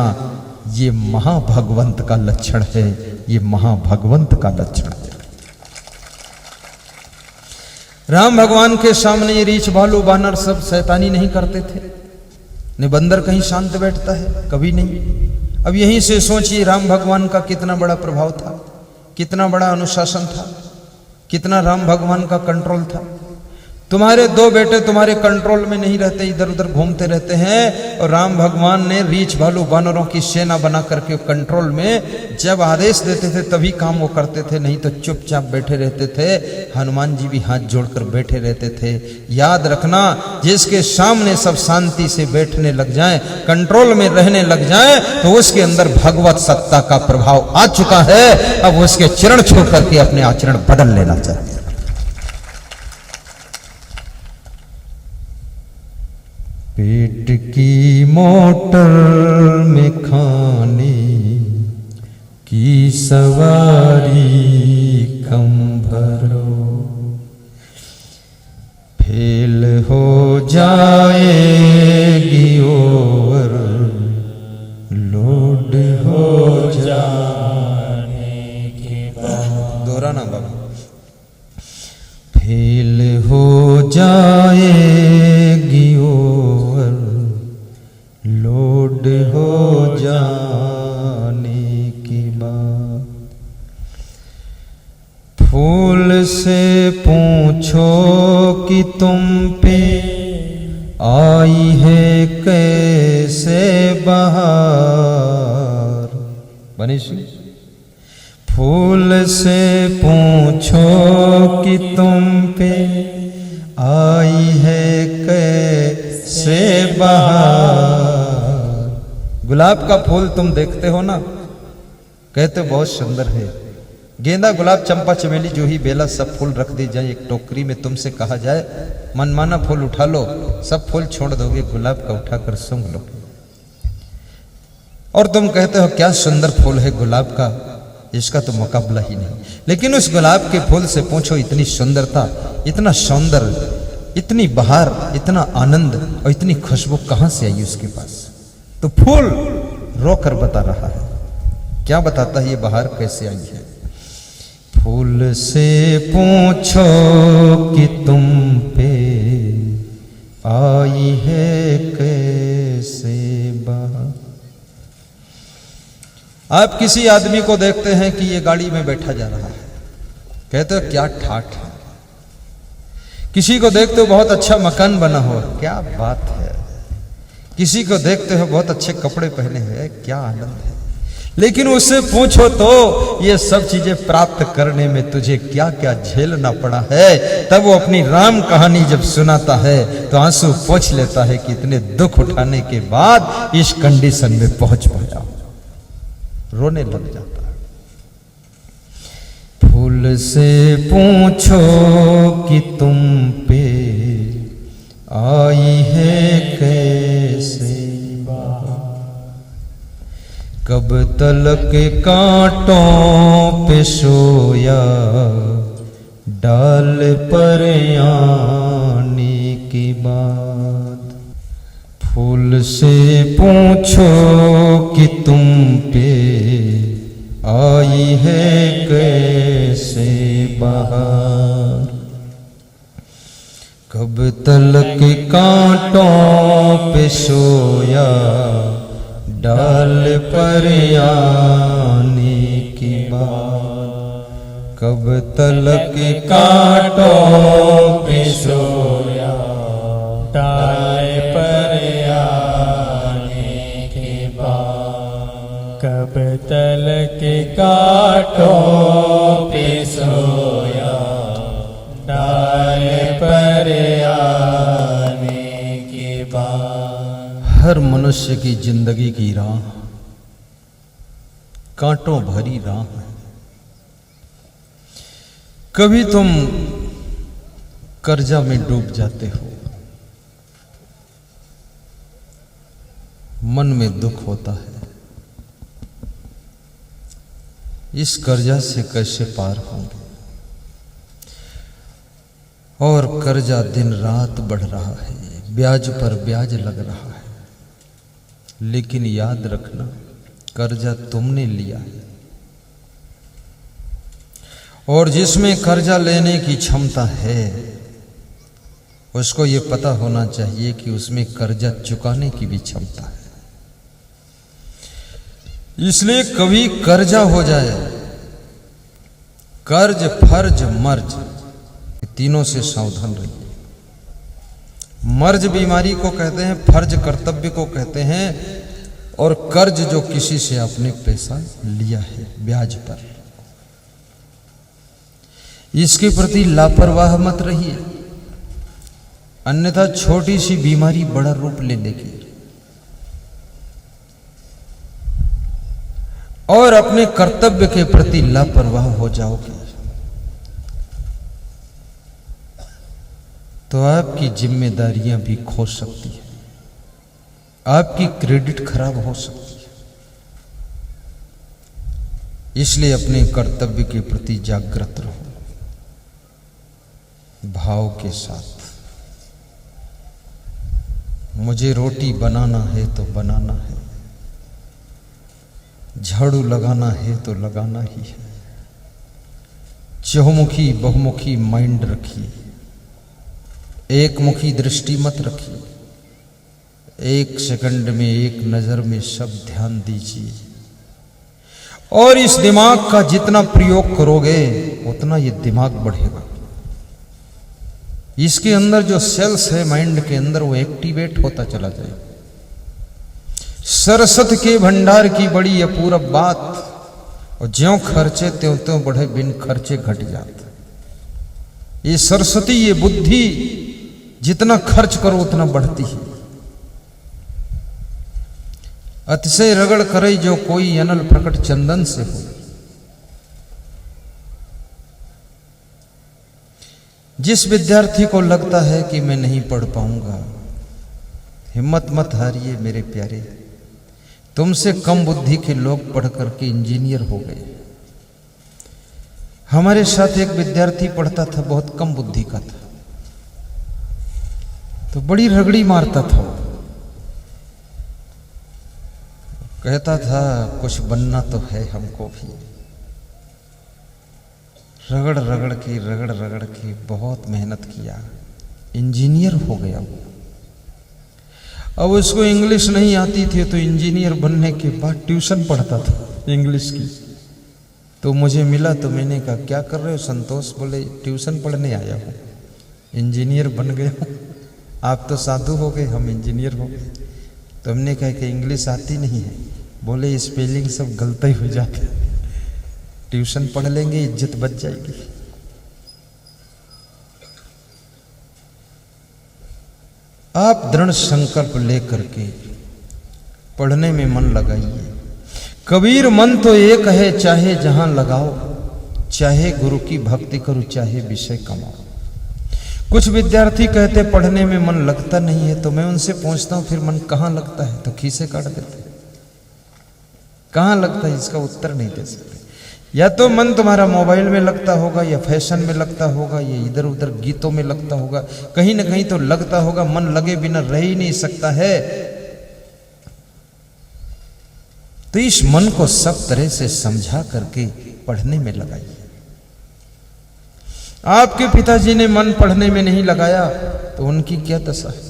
ये महाभगवंत का लक्षण है। ये महाभगवंत का लक्षण है। राम भगवान के सामने ये रीछ भालू बानर सब शैतानी नहीं करते थे। न बंदर कहीं शांत बैठता है, कभी नहीं। अब यहीं से सोचिए राम भगवान का कितना बड़ा प्रभाव था, कितना बड़ा अनुशासन था, कितना राम भगवान का कंट्रोल था। तुम्हारे 2 बेटे तुम्हारे कंट्रोल में नहीं रहते, इधर उधर घूमते रहते हैं, और राम भगवान ने रीछ भालू बानरों की सेना बना करके कंट्रोल में जब आदेश देते थे तभी काम वो करते थे, नहीं तो चुपचाप बैठे रहते थे। हनुमान जी भी हाथ जोड़कर बैठे रहते थे। याद रखना, जिसके सामने सब शांति से बैठने लग जाएं, कंट्रोल में रहने लग जाएं, तो उसके अंदर भगवत सत्ता का प्रभाव आ चुका है। अब उसके चरण छू करके अपने आचरण बदल लेना चाहिए। पेट की मोटर में खाने की सवारी कम भरो, फेल हो जाएगी ओवर लोड हो जाने के बाद। दोहराना बाबा। फेल हो जाएगी ओवर लोड हो जाने की बात। फूल से पूछो कि तुम पे आई है कैसे बहार। बनीश, फूल से पूछो कि तुम पे आई है कैसे बहार। गुलाब का फूल तुम देखते हो ना, कहते बहुत सुंदर है। गेंदा, गुलाब, चंपा, चमेली, जूही, बेला सब फूल रख दी जाए एक टोकरी में, तुमसे कहा जाए मनमाना फूल उठा लो, सब फूल छोड़ दोगे, गुलाब का उठाकर सूंघ लो। और तुम कहते हो क्या सुंदर फूल है गुलाब का, इसका तो मुकाबला ही नहीं। लेकिन उस गुलाब के फूल से पूछो इतनी सुंदरता, इतना सौंदर्य, इतनी बहार, इतना आनंद और इतनी खुशबू कहां से आई उसके पास? तो फूल रोकर बता रहा है क्या बताता है ये बाहर कैसे आई है। फूल से पूछो कि तुम पे आई है कैसे बाहर। आप किसी आदमी को देखते हैं कि ये गाड़ी में बैठा जा रहा है, कहते हो क्या ठाठ है। किसी को देखते हो बहुत अच्छा मकान बना हुआ, क्या बात है। किसी को देखते हो बहुत अच्छे कपड़े पहने हुए, क्या आनंद है। लेकिन उससे पूछो तो ये सब चीजें प्राप्त करने में तुझे क्या क्या झेलना पड़ा है। तब वो अपनी राम कहानी जब सुनाता है तो आंसू पोंछ लेता है कि इतने दुख उठाने के बाद इस कंडीशन में पहुंच पाया, रोने लग जाता है। फूल से पूछो कि तुम पे आई है कैसे बाहर। कब तलक कांटों पे सोया डाल पर आने के बाद। फूल से पूछो कि तुम पे आई है कैसे बाहर। कब तलक कांटों पे सोया डाल पर आने की बात। कब तलक कांटों पे सोया डाल पर आने की बात। कब तलक कांटों पे सोया डाल पर आने के बाद। हर मनुष्य की जिंदगी की राह कांटों भरी राह है। कभी तुम कर्जा में डूब जाते हो, मन में दुख होता है, इस कर्जा से कैसे पार होंगे। और कर्जा दिन रात बढ़ रहा है, ब्याज पर ब्याज लग रहा है। लेकिन याद रखना, कर्जा तुमने लिया है। और जिसमें कर्जा लेने की क्षमता है उसको ये पता होना चाहिए कि उसमें कर्जा चुकाने की भी क्षमता है। इसलिए कभी कर्जा हो जाए, कर्ज फर्ज मर्ज तीनों से सावधान रहिए। मर्ज बीमारी को कहते हैं, फर्ज कर्तव्य को कहते हैं, और कर्ज जो किसी से आपने पैसा लिया है ब्याज पर, इसके प्रति लापरवाह मत रहिए, अन्यथा छोटी सी बीमारी बड़ा रूप ले लेगी और अपने कर्तव्य के प्रति लापरवाह हो जाओगे तो आपकी जिम्मेदारियां भी खो सकती है, आपकी क्रेडिट खराब हो सकती है। इसलिए अपने कर्तव्य के प्रति जागृत रहो, भाव के साथ। मुझे रोटी बनाना है तो बनाना है, झाड़ू लगाना है तो लगाना ही है। चहुमुखी बहुमुखी माइंड रखिए, एक मुखी दृष्टि मत रखिए। एक सेकंड में, एक नजर में सब ध्यान दीजिए। और इस दिमाग का जितना प्रयोग करोगे उतना ये दिमाग बढ़ेगा। इसके अंदर जो सेल्स है माइंड के अंदर, वो एक्टिवेट होता चला जाएगा। सरस्वत के भंडार की बड़ी अपूर्व बात, और ज्यों खर्चे त्यों त्यों बढ़े, बिन खर्चे घट जाता। ये सरस्वती, ये बुद्धि जितना खर्च करो उतना बढ़ती है। अतिशय रगड़ करे जो कोई अनल प्रकट चंदन से हो। जिस विद्यार्थी को लगता है कि मैं नहीं पढ़ पाऊंगा, हिम्मत मत हारिए मेरे प्यारे। तुमसे कम बुद्धि के लोग पढ़ करके इंजीनियर हो गए। हमारे साथ एक विद्यार्थी पढ़ता था, बहुत कम बुद्धि का था, तो बड़ी रगड़ी मारता था। कहता था कुछ बनना तो है हमको भी। रगड़ रगड़ के बहुत मेहनत किया, इंजीनियर हो गया वो। अब उसको इंग्लिश नहीं आती थी तो इंजीनियर बनने के बाद ट्यूशन पढ़ता था इंग्लिश की। तो मुझे मिला तो मैंने कहा क्या कर रहे हो संतोष? बोले ट्यूशन पढ़ने आया हूँ, इंजीनियर बन गया हूँ। आप तो साधु हो गए, हम इंजीनियर हो गए। तो हमने कहा कि इंग्लिश आती नहीं है। बोले स्पेलिंग सब गलत ही हो जाते, ट्यूशन पढ़ लेंगे इज्जत बच जाएगी। आप दृढ़ संकल्प लेकर के पढ़ने में मन लगाइए। कबीर मन तो एक है, चाहे जहां लगाओ, चाहे गुरु की भक्ति करो, चाहे विषय कमाओ। कुछ विद्यार्थी कहते पढ़ने में मन लगता नहीं है, तो मैं उनसे पूछता हूं फिर मन कहां लगता है? तो खीसे काट देते। कहां लगता है इसका उत्तर नहीं दे सकते। या तो मन तुम्हारा मोबाइल में लगता होगा, या फैशन में लगता होगा, या इधर उधर गीतों में लगता होगा, कहीं ना कहीं तो लगता होगा। मन लगे बिना रह ही नहीं सकता है। तो इस मन को सब तरह से समझा करके पढ़ने में लगाइए। आपके पिताजी ने मन पढ़ने में नहीं लगाया तो उनकी क्या दशा है?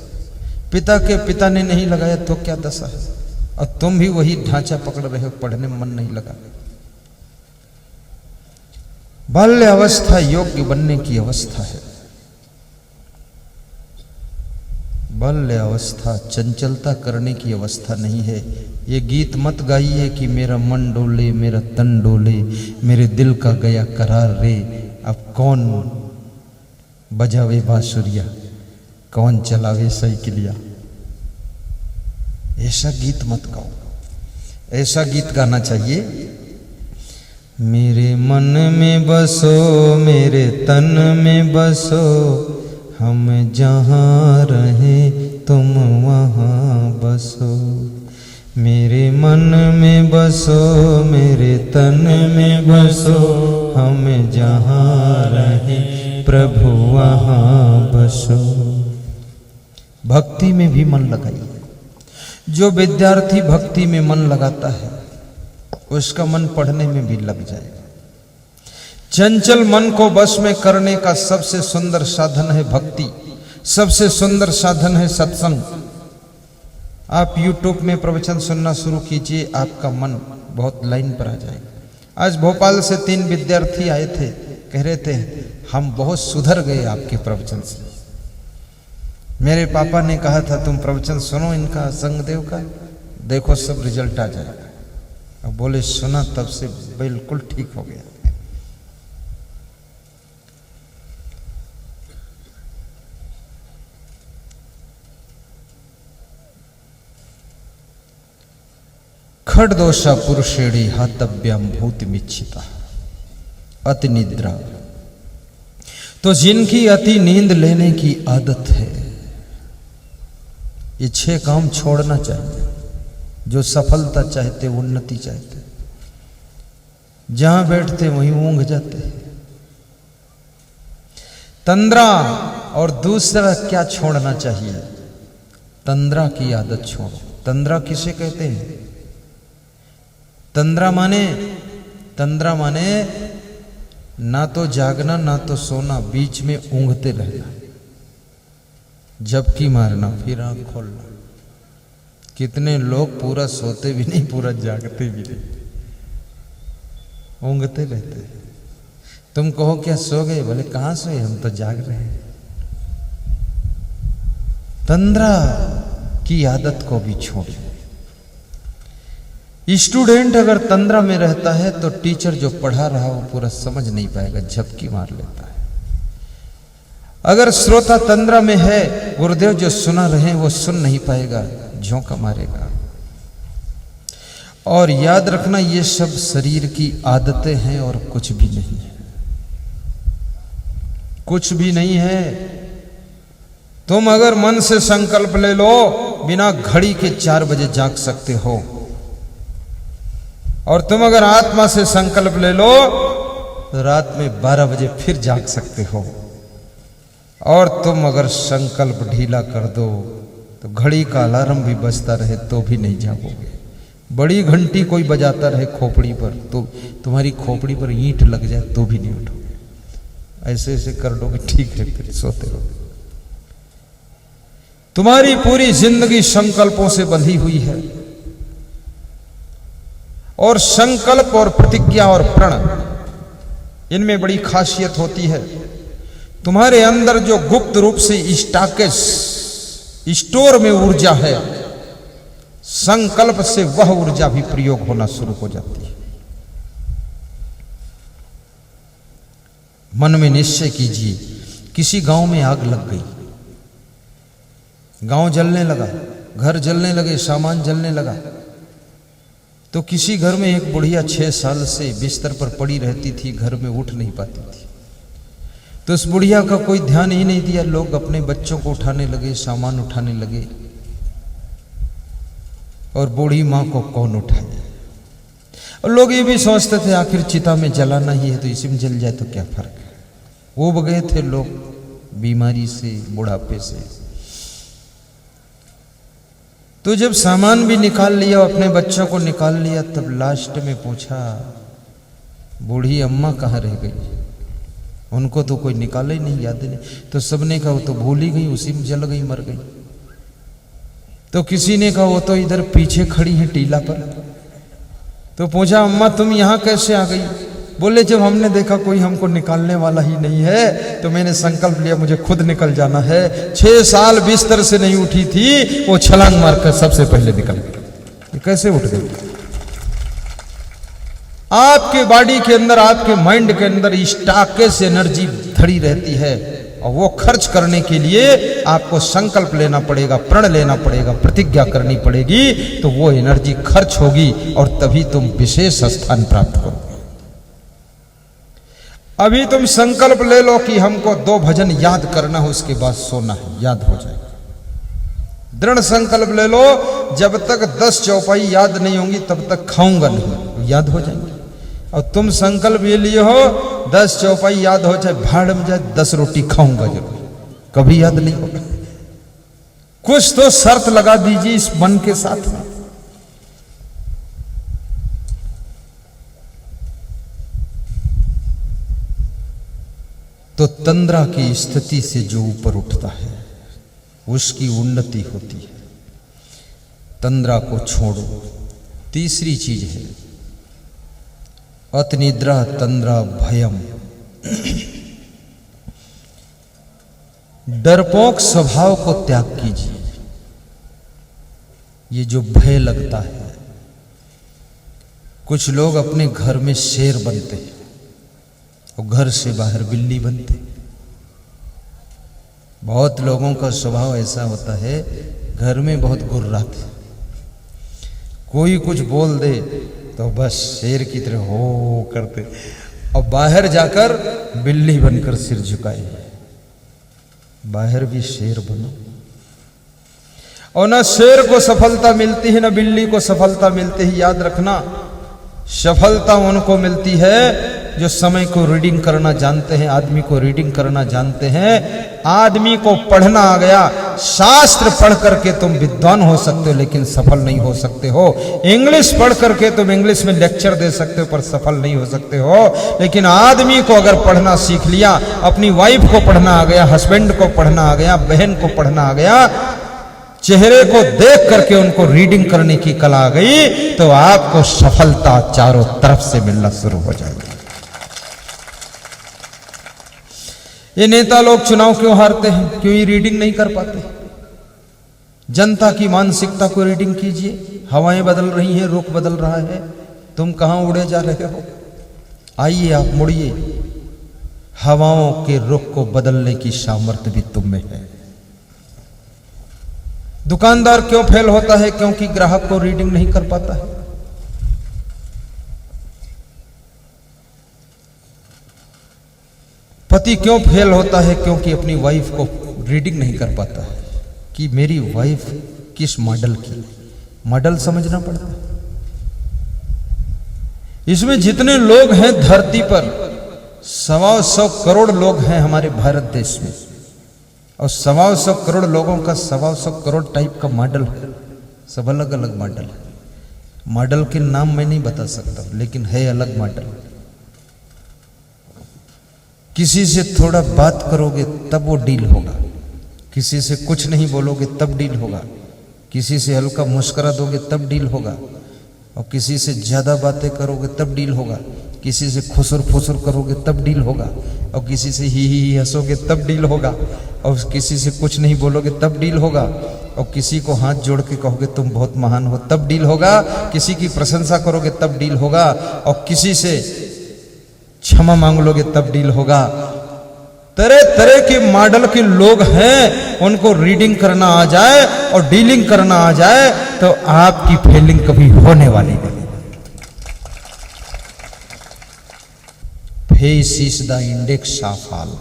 पिता के पिता ने नहीं लगाया तो क्या दशा है? और तुम भी वही ढांचा पकड़ रहे हो, पढ़ने में मन नहीं लगा। बाल्य अवस्था योग्य बनने की अवस्था है। बाल्य अवस्था चंचलता करने की अवस्था नहीं है। ये गीत मत गाइए कि मेरा मन डोले, मेरा तन डोले, मेरे दिल का गया करार रे। अब कौन बजावे बांसुरिया, कौन चलावे साइकिलिया। ऐसा गीत मत गाओ। ऐसा गीत गाना चाहिए, मेरे मन में बसो, मेरे तन में बसो, हम जहाँ रहें तुम वहाँ बसो। मेरे मन में बसो, मेरे तन में बसो, हम जहाँ रहें प्रभु वहाँ बसो। भक्ति में भी मन लगाइए। जो विद्यार्थी भक्ति में मन लगाता है उसका मन पढ़ने में भी लग जाएगा। चंचल मन को वश में करने का सबसे सुंदर साधन है भक्ति, सबसे सुंदर साधन है सत्संग। आप YouTube में प्रवचन सुनना शुरू कीजिए, आपका मन बहुत लाइन पर आ जाएगा। आज भोपाल से 3 विद्यार्थी आए थे, कह रहे थे हम बहुत सुधर गए आपके प्रवचन से। मेरे पापा ने कहा था तुम प्रवचन सुनो इनका, संगदेव का, देखो सब रिजल्ट आ जाएगा। अब बोले सुना तब से बिल्कुल ठीक हो गया। खड़दोषा पुरुषेणी हातव्यम भूतिमिच्छिता अति निद्रा। तो जिनकी अति नींद लेने की आदत है, ये 6 काम छोड़ना चाहिए। जो सफलता चाहते, उन्नति चाहते, जहां बैठते वहीं ऊंघ जाते। तंद्रा। और दूसरा क्या छोड़ना चाहिए? तंद्रा की आदत छोड़ो। तंद्रा किसे कहते हैं? तंद्रा माने ना तो जागना ना तो सोना, बीच में ऊंघते रहना, झपकी मारना फिर आंख खोलना। कितने लोग पूरा सोते भी नहीं, पूरा जागते भी नहीं, ऊँघते रहते हैं। तुम कहो क्या सो गए? बोले कहाँ सोए, हम तो जाग रहे हैं। तंद्रा की आदत को भी छोड़ो। स्टूडेंट अगर तंद्रा में रहता है तो टीचर जो पढ़ा रहा वो पूरा समझ नहीं पाएगा, झपकी मार लेता है। अगर श्रोता तंद्रा में है, गुरुदेव जो सुना रहे वो सुन नहीं पाएगा, झोंका मारेगा। और याद रखना ये सब शरीर की आदतें हैं और कुछ भी नहीं है, कुछ भी नहीं है। तुम अगर मन से संकल्प ले लो, बिना घड़ी के 4 बजे जाग सकते हो। और तुम अगर आत्मा से संकल्प ले लो तो रात में 12 बजे फिर जाग सकते हो। और तुम अगर संकल्प ढीला कर दो तो घड़ी का अलार्म भी बजता रहे तो भी नहीं जागोगे। बड़ी घंटी कोई बजाता रहे खोपड़ी पर, तो तुम्हारी खोपड़ी पर ईंट लग जाए तो भी नहीं उठो। ऐसे ऐसे कर दोगे, ठीक है, फिर सोते रहो। तुम्हारी पूरी जिंदगी संकल्पों से बंधी हुई है, और संकल्प और प्रतिज्ञा और प्रण, इनमें बड़ी खासियत होती है। तुम्हारे अंदर जो गुप्त रूप से स्टॉकेज, स्टोर में ऊर्जा है, संकल्प से वह ऊर्जा भी प्रयोग होना शुरू हो जाती है। मन में निश्चय कीजिए, किसी गांव में आग लग गई, गांव जलने लगा, घर जलने लगे, सामान जलने लगा, तो किसी घर में एक बुढ़िया 6 साल से बिस्तर पर पड़ी रहती थी, घर में उठ नहीं पाती थी। तो उस बुढ़िया का कोई ध्यान ही नहीं दिया, लोग अपने बच्चों को उठाने लगे, सामान उठाने लगे, और बूढ़ी मां को कौन उठाए। और लोग ये भी सोचते थे आखिर चिता में जलाना ही है, तो इसी में जल जाए तो क्या फर्क है। उब गए थे लोग बीमारी से, बुढ़ापे से। तो जब सामान भी निकाल लिया, अपने बच्चों को निकाल लिया, तब लास्ट में पूछा, बूढ़ी अम्मा कहाँ रह गई? उनको तो कोई निकाला ही नहीं, याद नहीं। तो सबने कहा वो तो भूल ही गई, उसी में जल गई, मर गई। तो किसी ने कहा वो तो इधर पीछे खड़ी है टीला पर। तो पूछा, अम्मा तुम यहां कैसे आ गई? बोले, जब हमने देखा कोई हमको निकालने वाला ही नहीं है, तो मैंने संकल्प लिया मुझे खुद निकल जाना है। 6 साल बिस्तर से नहीं उठी थी, वो छलांग मारकर सबसे पहले निकल गई। ये कैसे उठ गई? आपके बॉडी के अंदर, आपके माइंड के अंदर स्टॉकेज एनर्जी धड़ी रहती है, और वो खर्च करने के लिए आपको संकल्प लेना पड़ेगा, प्रण लेना पड़ेगा, प्रतिज्ञा करनी पड़ेगी, तो वो एनर्जी खर्च होगी, और तभी तुम विशेष स्थान प्राप्त करोगे। अभी तुम संकल्प ले लो कि हमको 2 भजन याद करना है, उसके बाद सोना है, याद हो जाएगा। दृढ़ संकल्प ले लो, जब तक 10 चौपाई याद नहीं होंगी तब तक खाऊंगा नहीं, याद हो जाएंगे। और तुम संकल्प ये लिए हो 10 चौपाई याद हो जाए, भाड़ में जाए, 10 रोटी खाऊंगा जरूर, कभी याद नहीं होगा। कुछ तो शर्त लगा दीजिए इस मन के साथ में। तो तंद्रा की स्थिति से जो ऊपर उठता है उसकी उन्नति होती है। तंद्रा को छोड़ो। तीसरी चीज है अतनिद्रा तंद्रा भयम। डरपोक स्वभाव को त्याग कीजिए। ये जो भय लगता है, कुछ लोग अपने घर में शेर बनते हैं और घर से बाहर बिल्ली बनते हैं। बहुत लोगों का स्वभाव ऐसा होता है, घर में बहुत गुर्राते, कोई कुछ बोल दे तो बस शेर की तरह हो करते, और बाहर जाकर बिल्ली बनकर सिर झुकाए। बाहर भी शेर बनो। और ना शेर को सफलता मिलती है, ना बिल्ली को सफलता मिलती है। याद रखना, सफलता उनको मिलती है जो समय को रीडिंग करना जानते हैं, आदमी को रीडिंग करना जानते हैं। आदमी को पढ़ना आ गया, शास्त्र पढ़ करके तुम विद्वान हो सकते हो लेकिन सफल नहीं हो सकते हो। इंग्लिश पढ़ करके तुम इंग्लिश में लेक्चर दे सकते हो पर सफल नहीं हो सकते हो। लेकिन आदमी को अगर पढ़ना सीख लिया, अपनी वाइफ को पढ़ना आ गया, हस्बैंड को पढ़ना आ गया, बहन को पढ़ना आ गया, चेहरे को देख करके उनको रीडिंग करने की कला आ गई, तो आपको सफलता चारों तरफ से मिलना शुरू हो जाएगी। ये नेता लोग चुनाव क्यों हारते हैं? क्यों ये रीडिंग नहीं कर पाते? जनता की मानसिकता को रीडिंग कीजिए। हवाएं बदल रही हैं, रुख बदल रहा है, तुम कहां उड़े जा रहे हो? आइए आप मुड़िए। हवाओं के रुख को बदलने की सामर्थ्य भी तुम में है। दुकानदार क्यों फेल होता है? क्योंकि ग्राहक को रीडिंग नहीं कर पाता है। पति क्यों फेल होता है? क्योंकि अपनी वाइफ को रीडिंग नहीं कर पाता है कि मेरी वाइफ किस मॉडल की। मॉडल समझना पड़ता है। इसमें जितने लोग हैं धरती पर, 125 करोड़ लोग हैं हमारे भारत देश में, और 125 करोड़ लोगों का 125 करोड़ टाइप का मॉडल है। सब अलग अलग मॉडल है। मॉडल के नाम मैं नहीं बता सकता, लेकिन है अलग मॉडल। किसी से थोड़ा बात करोगे तब वो डील होगा, किसी से कुछ नहीं बोलोगे तब डील होगा, किसी से हल्का मुस्कुरा दोगे तब डील होगा, और किसी से ज़्यादा बातें करोगे तब डील होगा, किसी से खुसुर फुसुर करोगे तब डील होगा, और किसी से ही हंसोगे तब डील होगा, और किसी से कुछ नहीं बोलोगे तब डील होगा, और किसी को हाथ जोड़ के कहोगे तुम बहुत महान हो तब डील होगा, किसी की प्रशंसा करोगे तब डील होगा, और किसी से क्षमा मांग लोगे तब डील होगा। तरह तरह के मॉडल के लोग हैं, उनको रीडिंग करना आ जाए और डीलिंग करना आ जाए तो आपकी फेलिंग कभी होने वाली नहीं। Face is the index of all,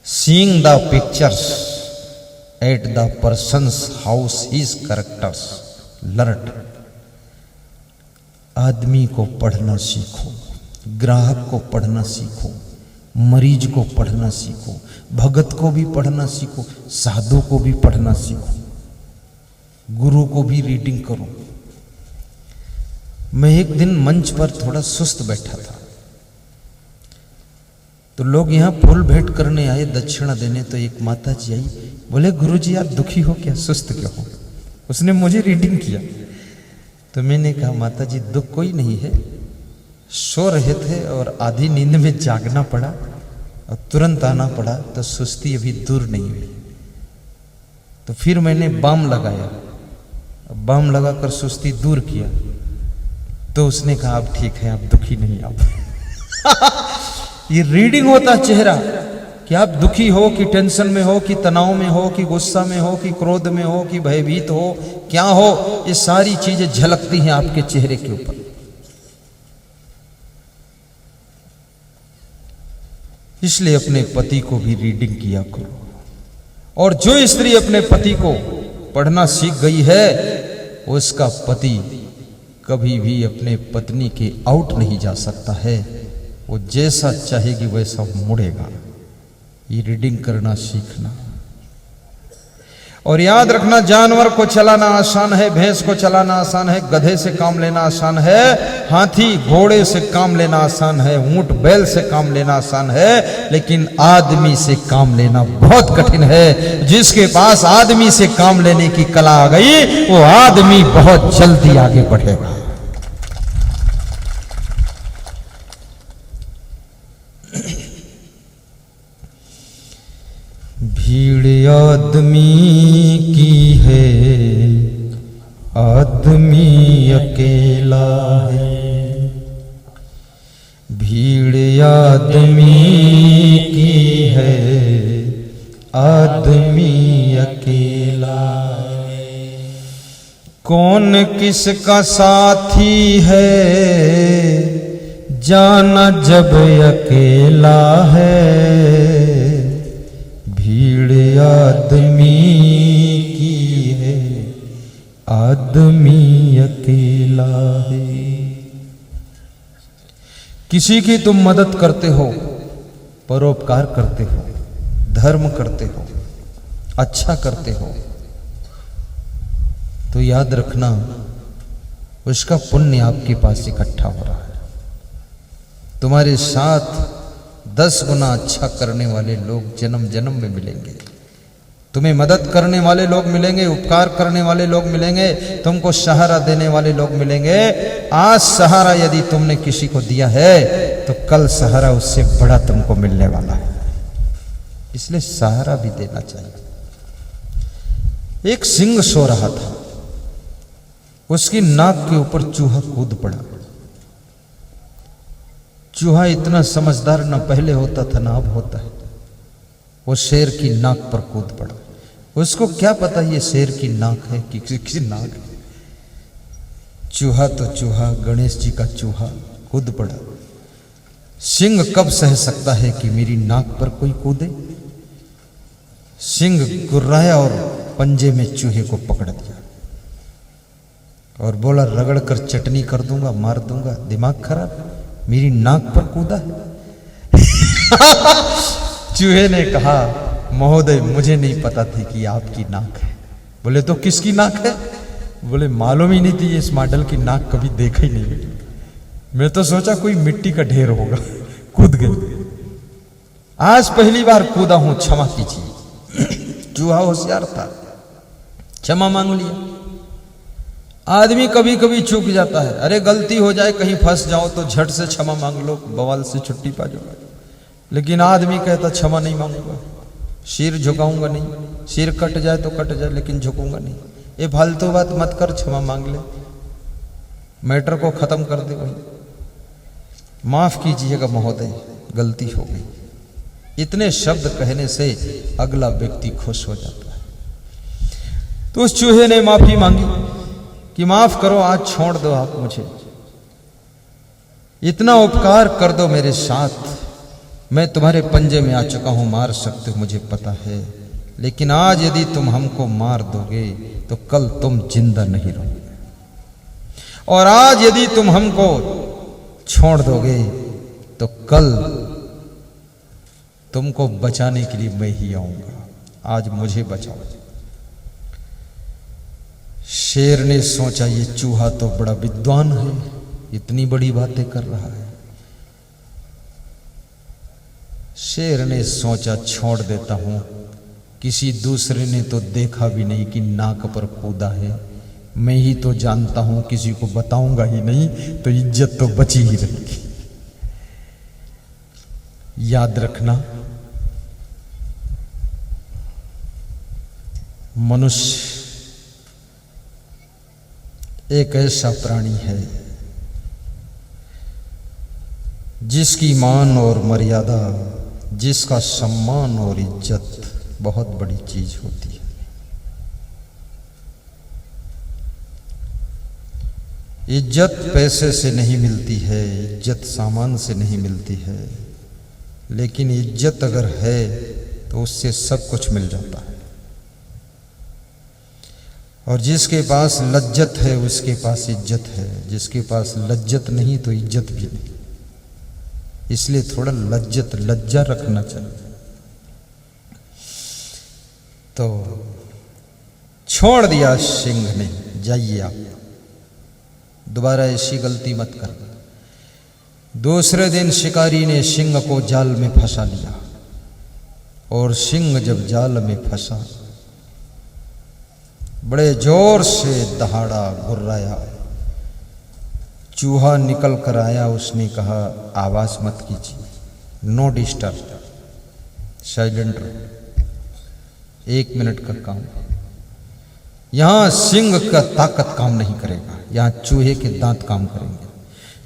seeing the pictures at the person's house his characters learnt. आदमी को पढ़ना सीखो, ग्राहक को पढ़ना सीखो, मरीज को पढ़ना सीखो, भगत को भी पढ़ना सीखो, साधु को भी पढ़ना सीखो, गुरु को भी रीडिंग करो। मैं एक दिन मंच पर थोड़ा सुस्त बैठा था, तो लोग यहाँ फूल भेंट करने आए, दक्षिणा देने। तो एक माता जी आई, बोले गुरुजी आप दुखी हो क्या, सुस्त क्यों हो? उसने मुझे रीडिंग किया। तो मैंने कहा माता जी दुख कोई नहीं है, सो रहे थे और आधी नींद में जागना पड़ा और तुरंत आना पड़ा, तो सुस्ती अभी दूर नहीं हुई। तो फिर मैंने बाम लगाया, बाम लगाकर सुस्ती दूर किया। तो उसने कहा अब ठीक है, आप दुखी नहीं आप। ये रीडिंग होता चेहरा कि आप दुखी हो कि टेंशन में हो कि तनाव में हो कि गुस्सा में हो कि क्रोध में हो कि भयभीत हो, क्या हो, ये सारी चीजें झलकती हैं आपके चेहरे के ऊपर। इसलिए अपने पति को भी रीडिंग किया करो। और जो स्त्री अपने पति को पढ़ना सीख गई है, उसका पति कभी भी अपने पत्नी के आउट नहीं जा सकता है। वो जैसा चाहेगी वैसा मुड़ेगा। ये रीडिंग करना सीखना। और याद रखना, जानवर को चलाना आसान है, भैंस को चलाना आसान है, गधे से काम लेना आसान है, हाथी घोड़े से काम लेना आसान है, ऊंट बैल से काम लेना आसान है, लेकिन आदमी से काम लेना बहुत कठिन है। जिसके पास आदमी से काम लेने की कला आ गई, वो आदमी बहुत जल्दी आगे बढ़ेगा। भीड़ आदमी की है, आदमी अकेला है। भीड़ आदमी की है, आदमी अकेला है। कौन किसका साथी है, जाना जब अकेला है। भीड़ आदमी की है, आदमी अकेला है। किसी की तुम मदद करते हो, परोपकार करते हो, धर्म करते हो, अच्छा करते हो, तो याद रखना उसका पुण्य आपके पास इकट्ठा हो रहा है। तुम्हारे साथ 10 गुना अच्छा करने वाले लोग जन्म जन्म में मिलेंगे। तुम्हें मदद करने वाले लोग मिलेंगे, उपकार करने वाले लोग मिलेंगे, तुमको सहारा देने वाले लोग मिलेंगे। आज सहारा यदि तुमने किसी को दिया है तो कल सहारा उससे बड़ा तुमको मिलने वाला है। इसलिए सहारा भी देना चाहिए। एक सिंह सो रहा था, उसकी नाक के ऊपर चूहा कूद पड़ा। चूहा इतना समझदार न पहले होता था ना अब होता है। वो शेर की नाक पर कूद पड़ा। उसको क्या पता ये शेर की नाक है कि किसी नाक है। चूहा तो चूहा, गणेश जी का चूहा कूद पड़ा। सिंह कब सह सकता है कि मेरी नाक पर कोई कूदे। सिंह गुर्राया और पंजे में चूहे को पकड़ दिया और बोला रगड़ कर चटनी कर दूंगा, मार दूंगा। दिमाग खराब, मेरी नाक पर कूदा है। चूहे ने कहा महोदय मुझे नहीं पता थी कि आपकी नाक है। बोले तो किसकी नाक है? बोले मालूम ही नहीं थी इस मॉडल की नाक कभी देखा ही नहीं। मैं तो सोचा कोई मिट्टी का ढेर होगा, कूद गए। आज पहली बार कूदा हूं, क्षमा कीजिए। चूहा होशियार था, क्षमा मांग लिया। आदमी कभी कभी चूक जाता है, अरे गलती हो जाए कहीं फंस जाओ तो झट से क्षमा मांग लो, बवाल से छुट्टी पा जाओ। लेकिन आदमी कहता क्षमा नहीं मांगूंगा, सिर झुकाऊंगा नहीं, सिर कट जाए तो कट जाए लेकिन झुकूंगा नहीं। ये फालतू बात मत कर, क्षमा मांग ले, मैटर को खत्म कर दे। वही माफ कीजिएगा महोदय, गलती हो गई। इतने शब्द कहने से अगला व्यक्ति खुश हो जाता है। तो उस चूहे ने माफी मांगी कि माफ करो, आज छोड़ दो आप मुझे, इतना उपकार कर दो मेरे साथ। मैं तुम्हारे पंजे में आ चुका हूं, मार सकते हो मुझे पता है, लेकिन आज यदि तुम हमको मार दोगे तो कल तुम जिंदा नहीं रहोगे, और आज यदि तुम हमको छोड़ दोगे तो कल तुमको बचाने के लिए मैं ही आऊंगा, आज मुझे बचाओ। शेर ने सोचा ये चूहा तो बड़ा विद्वान है, इतनी बड़ी बातें कर रहा है। शेर ने सोचा छोड़ देता हूं, किसी दूसरे ने तो देखा भी नहीं कि नाक पर कूदा है, मैं ही तो जानता हूं, किसी को बताऊंगा ही नहीं तो इज्जत तो बची ही रहेगी। याद रखना, मनुष्य एक ऐसा प्राणी है जिसकी मान और मर्यादा, जिसका सम्मान और इज्जत बहुत बड़ी चीज होती है। इज्जत पैसे से नहीं मिलती है, इज्जत सामान से नहीं मिलती है, लेकिन इज्जत अगर है तो उससे सब कुछ मिल जाता है। और जिसके पास लज्जत है उसके पास इज्जत है, जिसके पास लज्जत नहीं तो इज्जत भी नहीं। इसलिए थोड़ा लज्जा रखना चाहिए। तो छोड़ दिया सिंह ने, जाइए आप, दोबारा ऐसी गलती मत करना। दूसरे दिन शिकारी ने सिंह को जाल में फंसा लिया, और सिंह जब जाल में फंसा बड़े जोर से दहाड़ा, गुर्राया। चूहा निकल कर आया, उसने कहा आवाज मत कीजिए, नो डिस्टर्ब, साइलेंट रहो, 1 मिनट का काम। यहां सिंह का ताकत काम नहीं करेगा, यहां चूहे के दांत काम करेंगे।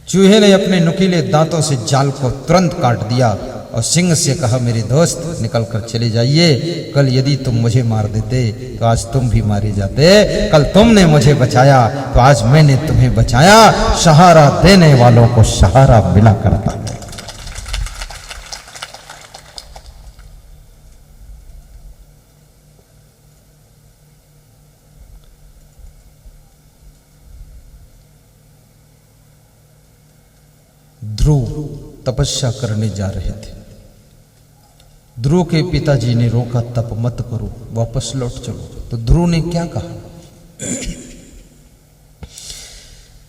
चूहे ने अपने नुकीले दांतों से जाल को तुरंत काट दिया और सिंह से कहा मेरे दोस्त निकल कर चले जाइए, कल यदि तुम मुझे मार देते तो आज तुम भी मारे जाते, कल तुमने मुझे बचाया तो आज मैंने तुम्हें बचाया। सहारा देने वालों को सहारा मिला करता है। ध्रुव तपस्या करने जा रहे थे। ध्रुव के पिताजी ने रोका, तप मत करो, वापस लौट चलो। तो ध्रुव ने क्या कहा,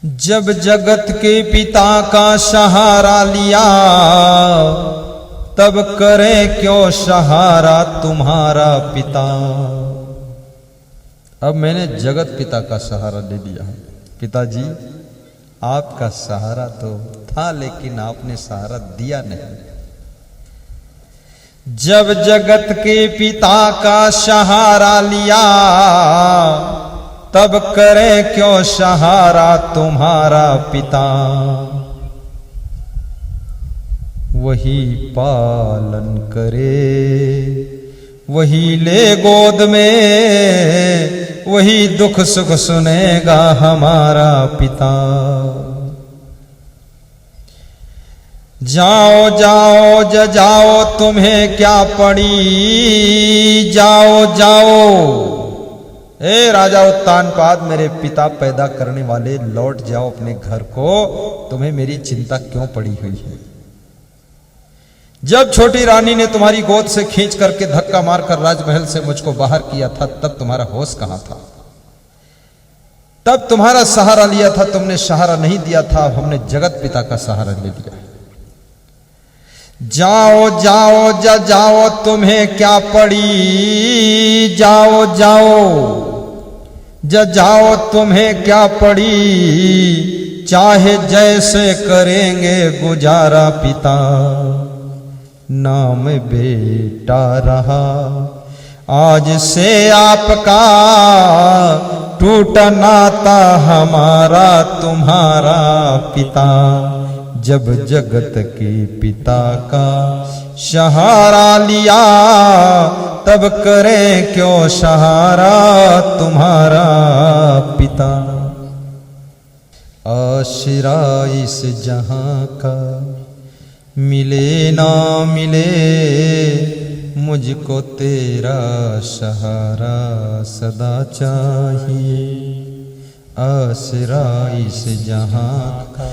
जब जगत के पिता का सहारा लिया तब करे क्यों सहारा तुम्हारा पिता। अब मैंने जगत पिता का सहारा ले लिया है, पिताजी आपका सहारा तो था लेकिन आपने सहारा दिया नहीं। जब जगत के पिता का सहारा लिया तब करे क्यों सहारा तुम्हारा पिता। वही पालन करे वही ले गोद में, वही दुख सुख सुनेगा हमारा पिता। जाओ जाओ जाओ तुम्हें क्या पड़ी, जाओ जाओ। ए राजा उत्तानपाद, मेरे पिता पैदा करने वाले, लौट जाओ अपने घर को, तुम्हें मेरी चिंता क्यों पड़ी हुई है। जब छोटी रानी ने तुम्हारी गोद से खींच करके धक्का मारकर राजमहल से मुझको बाहर किया था तब तुम्हारा होश कहां था। तब तुम्हारा सहारा लिया था, तुमने सहारा नहीं दिया था, अब हमने जगत पिता का सहारा ले लिया। जाओ जाओ जाओ तुम्हें क्या पड़ी, जाओ जाओ जाओ तुम्हें क्या पड़ी, चाहे जैसे करेंगे गुजारा पिता, नाम बेटा रहा आज से आपका, टूटा नाता हमारा तुम्हारा पिता, जब जगत के पिता का सहारा लिया, तब करें क्यों सहारा तुम्हारा पिता। आशिरा इस जहां का मिले ना मिले, मुझको तेरा सहारा सदा चाहिए। आसरा इस जहां का,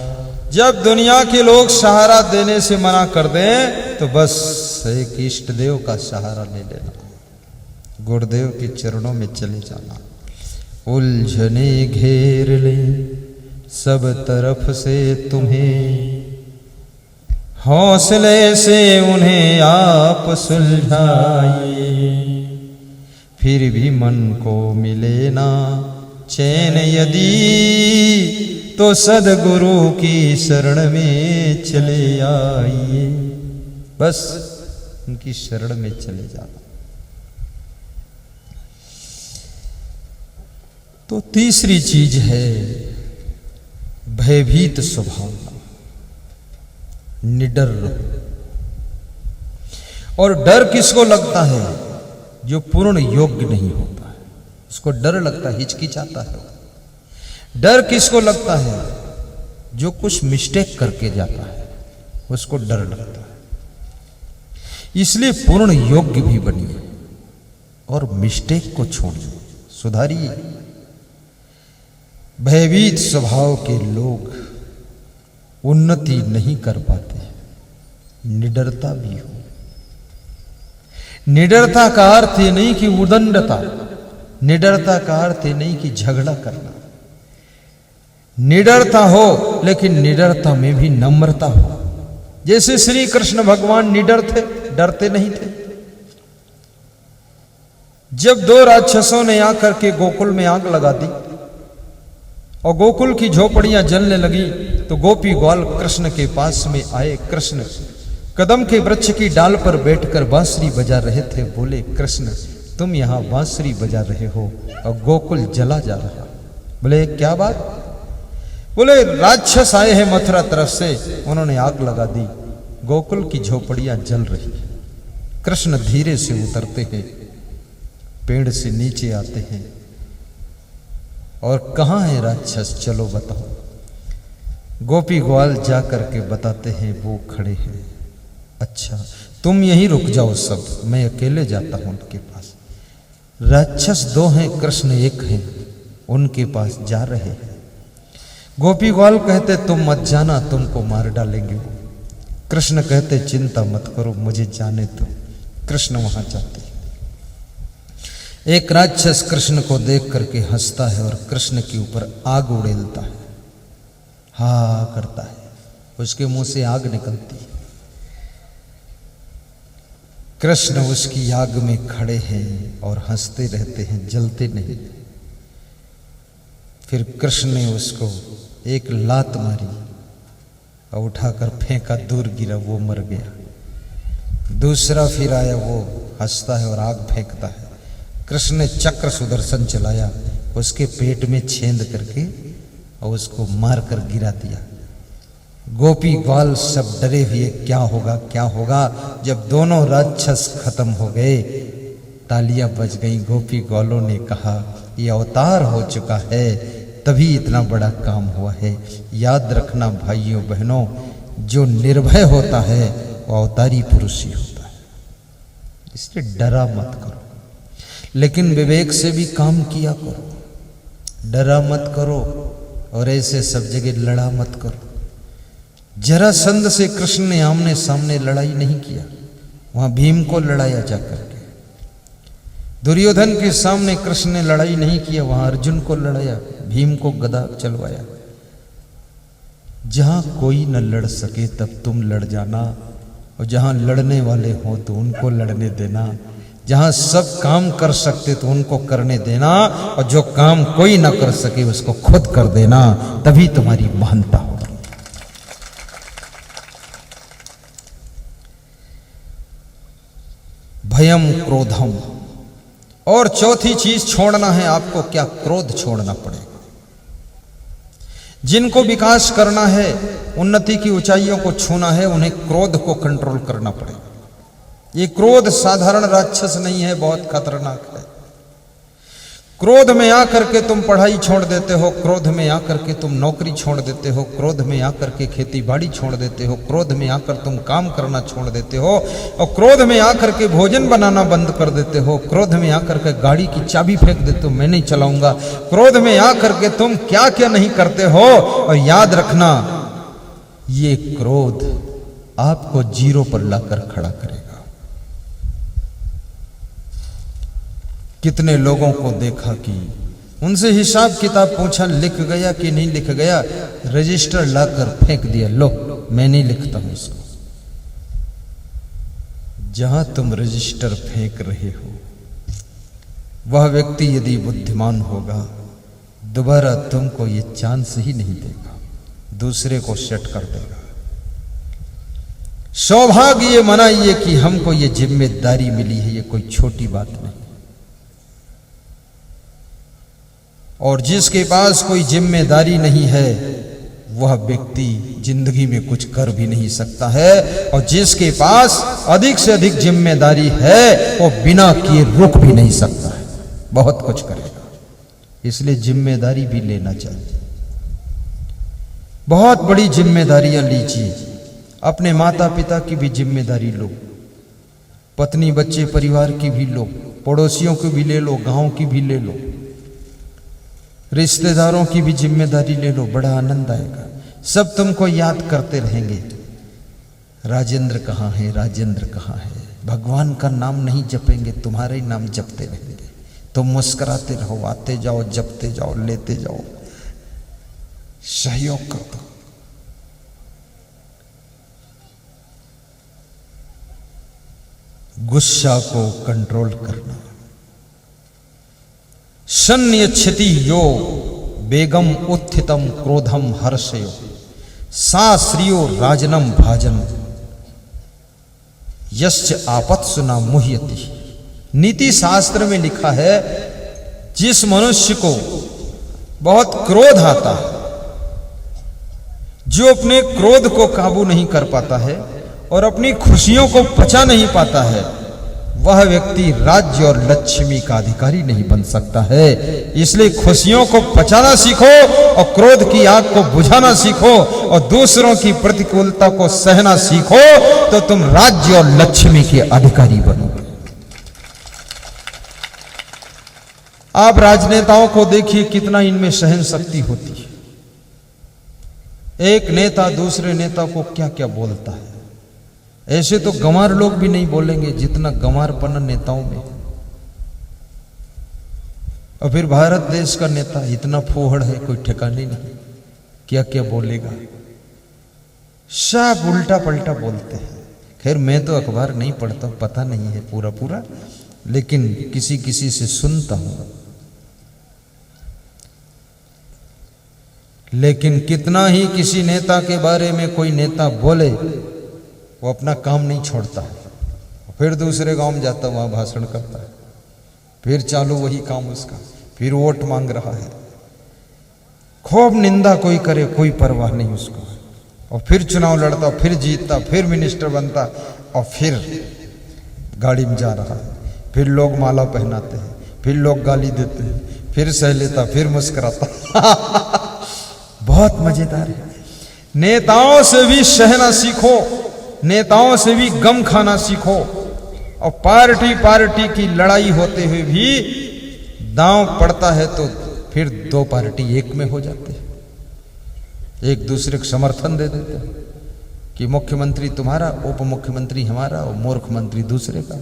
जब दुनिया के लोग सहारा देने से मना कर दें तो बस एक इष्ट देव का सहारा ले लेना, गुरुदेव के चरणों में चले जाना। उलझने घेर ले सब तरफ से तुम्हें, हौसले से उन्हें आप सुलझाइए, फिर भी मन को मिले ना चैन यदि, तो सदगुरु की शरण में चले आइए। बस उनकी शरण में चले जाना। तो तीसरी चीज है भयभीत स्वभाव, निडर रहो। और डर किसको लगता है? जो पूर्ण योग्य नहीं होता है उसको डर लगता है, हिचकिचाता है। डर किसको लगता है? जो कुछ मिस्टेक करके जाता है उसको डर लगता है। इसलिए पूर्ण योग्य भी बनिए और मिस्टेक को छोड़िए, सुधारिए। भयभीत स्वभाव के लोग उन्नति नहीं कर पाते। निडरता भी हो। निडरता का अर्थ ये नहीं कि उदंडता, निडरता का अर्थ ये नहीं कि झगड़ा करना। निडरता हो लेकिन निडरता में भी नम्रता हो। जैसे श्री कृष्ण भगवान निडर थे, डरते नहीं थे। जब दो राक्षसों ने आकर के गोकुल में आग लगा दी और गोकुल की झोपड़ियां जलने लगी, तो गोपी ग्वाल कृष्ण के पास में आए। कृष्ण कदम के वृक्ष की डाल पर बैठकर बांसुरी बजा रहे थे। बोले, कृष्ण तुम यहां बांसुरी बजा रहे हो और गोकुल जला जा रहा। बोले, क्या बात? बोले, राक्षस आए हैं मथुरा तरफ से, उन्होंने आग लगा दी, गोकुल की झोपड़ियां जल रही। कृष्ण धीरे से उतरते हैं, पेड़ से नीचे आते हैं और कहां है राक्षस, चलो बताओ। गोपी ग्वाल जा करके बताते हैं, वो खड़े हैं। अच्छा तुम यहीं रुक जाओ सब, मैं अकेले जाता हूं उनके पास। राक्षस दो हैं, कृष्ण एक हैं, उनके पास जा रहे हैं। गोपी ग्वाल कहते, तुम मत जाना, तुमको मार डालेंगे वो। कृष्ण कहते, चिंता मत करो, मुझे जाने दो। कृष्ण वहां जाते हैं। एक राक्षस कृष्ण को देख करके हंसता है और कृष्ण के ऊपर आग उड़ेलता है, हा करता है, उसके मुंह से आग निकलती है। कृष्ण उसकी आग में खड़े हैं और हंसते रहते हैं, जलते नहीं। फिर कृष्ण ने उसको एक लात मारी और उठाकर फेंका, दूर गिरा, वो मर गया। दूसरा फिर आया, वो हंसता है और आग फेंकता है। कृष्ण ने चक्र सुदर्शन चलाया, उसके पेट में छेद करके और उसको मार कर गिरा दिया। गोपी ग्वाल सब डरे हुए, क्या होगा क्या होगा। जब दोनों राक्षस खत्म हो गए, तालियां बज गई। गोपी ग्वालों ने कहा, ये अवतार हो चुका है, तभी इतना बड़ा काम हुआ है। याद रखना भाइयों बहनों, जो निर्भय होता है वो अवतारी पुरुष ही होता है। इसलिए डरा मत करो, लेकिन विवेक से भी काम किया करो। डरा मत करो और ऐसे सब जगह लड़ा मत करो। जरासंध से कृष्ण ने आमने सामने लड़ाई नहीं किया, वहां भीम को लड़ाया जाकर के। दुर्योधन के सामने कृष्ण ने लड़ाई नहीं किया, वहां अर्जुन को लड़ाया, भीम को गदा चलवाया। जहां कोई न लड़ सके तब तुम लड़ जाना, और जहां लड़ने वाले हो तो उनको लड़ने देना। जहां सब काम कर सकते तो उनको करने देना, और जो काम कोई ना कर सके उसको खुद कर देना, तभी तुम्हारी महानता होगी। भयम क्रोधम, और चौथी चीज छोड़ना है आपको, क्या? क्रोध छोड़ना पड़ेगा। जिनको विकास करना है, उन्नति की ऊंचाइयों को छूना है, उन्हें क्रोध को कंट्रोल करना पड़ेगा। ये क्रोध साधारण राक्षस नहीं है, बहुत खतरनाक है। क्रोध में आकर के तुम पढ़ाई छोड़ देते हो, क्रोध में आकर के तुम नौकरी छोड़ देते हो, क्रोध में आकर के खेती बाड़ी छोड़ देते हो, क्रोध में आकर तुम काम करना छोड़ देते हो, और क्रोध में आकर के भोजन बनाना बंद कर देते हो, क्रोध में आकर के गाड़ी की चाबी फेंक देते हो, मैं नहीं चलाऊंगा। क्रोध में आकर के तुम क्या क्या नहीं करते हो। और याद रखना, ये क्रोध आपको जीरो पर लाकर खड़ा करेगा। कितने लोगों को देखा कि उनसे हिसाब किताब पूछा, लिख गया कि नहीं लिख गया, रजिस्टर लाकर फेंक दिया, लो मैं नहीं लिखता हूं इसको। जहां तुम रजिस्टर फेंक रहे हो, वह व्यक्ति यदि बुद्धिमान होगा, दोबारा तुमको ये चांस ही नहीं देगा, दूसरे को सेट कर देगा। सौभाग्य ये मनाइए कि हमको ये जिम्मेदारी मिली है, ये कोई छोटी बात नहीं। और जिसके पास कोई जिम्मेदारी नहीं है, वह व्यक्ति जिंदगी में कुछ कर भी नहीं सकता है, और जिसके पास अधिक से अधिक जिम्मेदारी है, वो बिना किए रुक भी नहीं सकता है, बहुत कुछ करेगा। इसलिए जिम्मेदारी भी लेना चाहिए। बहुत बड़ी जिम्मेदारियां लीजिए, अपने माता पिता की भी जिम्मेदारी लो, पत्नी बच्चे परिवार की भी लो, पड़ोसियों की भी ले लो, गांव की भी ले लो, रिश्तेदारों की भी जिम्मेदारी ले लो, बड़ा आनंद आएगा। सब तुमको याद करते रहेंगे, राजेंद्र कहाँ है, राजेंद्र कहाँ है। भगवान का नाम नहीं जपेंगे, तुम्हारे ही नाम जपते रहेंगे। तुम मुस्कुराते रहो, आते जाओ, जपते जाओ, लेते जाओ, सहयोग कर दो। गुस्सा को कंट्रोल करना। सन्यच्छति यो बेगम उत्थितम क्रोधम हर्षयो, सा श्रियो राजनम भाजन, यश्च आपत्सु न मुह्यति। नीति शास्त्र में लिखा है, जिस मनुष्य को बहुत क्रोध आता है, जो अपने क्रोध को काबू नहीं कर पाता है और अपनी खुशियों को पचा नहीं पाता है, वह व्यक्ति राज्य और लक्ष्मी का अधिकारी नहीं बन सकता है। इसलिए खुशियों को पचाना सीखो और क्रोध की आग को बुझाना सीखो और दूसरों की प्रतिकूलता को सहना सीखो, तो तुम राज्य और लक्ष्मी के अधिकारी बनोगे। आप राजनेताओं को देखिए, कितना इनमें सहन शक्ति होती है। एक नेता दूसरे नेता को क्या क्या बोलता है। ऐसे तो गंवार लोग भी नहीं बोलेंगे जितना गंवारपन नेताओं में। और फिर भारत देश का नेता इतना फूहड़ है, कोई ठिकाने नहीं, क्या क्या बोलेगा, सब उल्टा पलटा बोलते हैं। खैर मैं तो अखबार नहीं पढ़ता, पता नहीं है पूरा पूरा, लेकिन किसी किसी से सुनता हूं। लेकिन कितना ही किसी नेता के बारे में कोई नेता बोले, वो अपना काम नहीं छोड़ता है, फिर दूसरे गांव में जाता, वहां भाषण करता है, फिर चालू वही काम उसका, फिर वोट मांग रहा है। खूब निंदा कोई करे, कोई परवाह नहीं उसको, और फिर चुनाव लड़ता, फिर जीतता, फिर मिनिस्टर बनता, और फिर गाड़ी में जा रहा है, फिर लोग माला पहनाते हैं, फिर लोग गाली देते हैं, फिर सह लेता, फिर मुस्कुराता। बहुत मजेदार है। नेताओं से भी सहना सीखो, नेताओं से भी गम खाना सीखो, और पार्टी पार्टी की लड़ाई होते हुए भी दांव पड़ता है तो फिर दो पार्टी एक में हो जाते हैं, एक दूसरे को समर्थन दे देते हैं कि मुख्यमंत्री तुम्हारा, उप मुख्यमंत्री हमारा और मूर्ख मंत्री दूसरे का।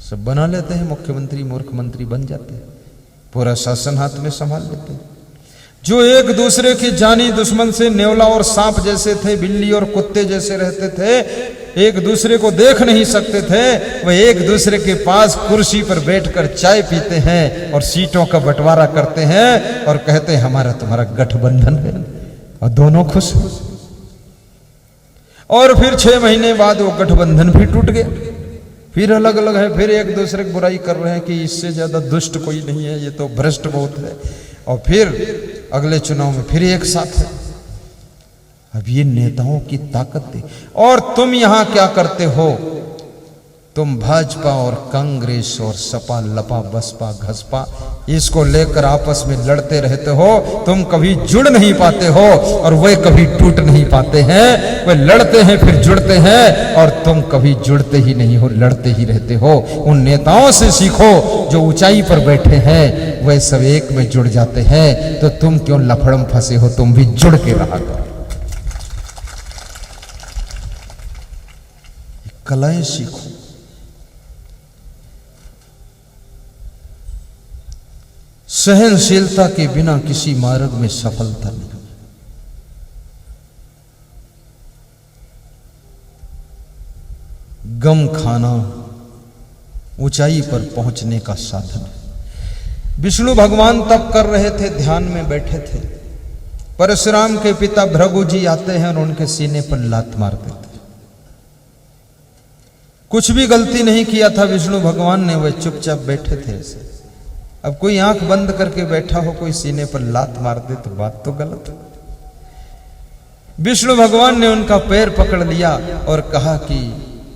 सब बना लेते हैं, मुख्यमंत्री मुख्यमंत्री बन जाते हैं, पूरा शासन हाथ में संभाल लेते हैं। जो एक दूसरे की जानी दुश्मन से नेवला और सांप जैसे थे, बिल्ली और कुत्ते जैसे रहते थे, एक दूसरे को देख नहीं सकते थे, वह एक दूसरे के पास कुर्सी पर बैठकर चाय पीते हैं और सीटों का बंटवारा करते हैं और कहते हैं हमारा तुम्हारा गठबंधन है, और दोनों खुश हैं। और फिर 6 महीने बाद वो गठबंधन भी टूट गया, फिर अलग अलग है, फिर एक दूसरे की बुराई कर रहे हैं कि इससे ज्यादा दुष्ट कोई नहीं है, ये तो भ्रष्ट बहुत है, और फिर अगले चुनाव में फिर एक साथ है। अब ये नेताओं की ताकत थी। और तुम यहां क्या करते हो? तुम भाजपा और कांग्रेस और सपा लपा बसपा घसपा इसको लेकर आपस में लड़ते रहते हो। तुम कभी जुड़ नहीं पाते हो और वे कभी टूट नहीं पाते हैं। वे लड़ते हैं फिर जुड़ते हैं और तुम कभी जुड़ते ही नहीं हो, लड़ते ही रहते हो। उन नेताओं से सीखो जो ऊंचाई पर बैठे हैं, वे सब एक में जुड़ जाते हैं। तो तुम क्यों लफड़म फंसे हो? तुम भी जुड़ के रहा करो, कलाएं सीखो। सहनशीलता के बिना किसी मार्ग में सफलता नहीं। गम खाना ऊंचाई पर पहुंचने का साधन है। विष्णु भगवान तप कर रहे थे, ध्यान में बैठे थे। परशुराम के पिता भृगु जी आते हैं और उनके सीने पर लात मार देते। कुछ भी गलती नहीं किया था विष्णु भगवान ने, वे चुपचाप बैठे थे ऐसे। अब कोई आंख बंद करके बैठा हो, कोई सीने पर लात मार दे तो बात तो गलत है। विष्णु भगवान ने उनका पैर पकड़ लिया और कहा कि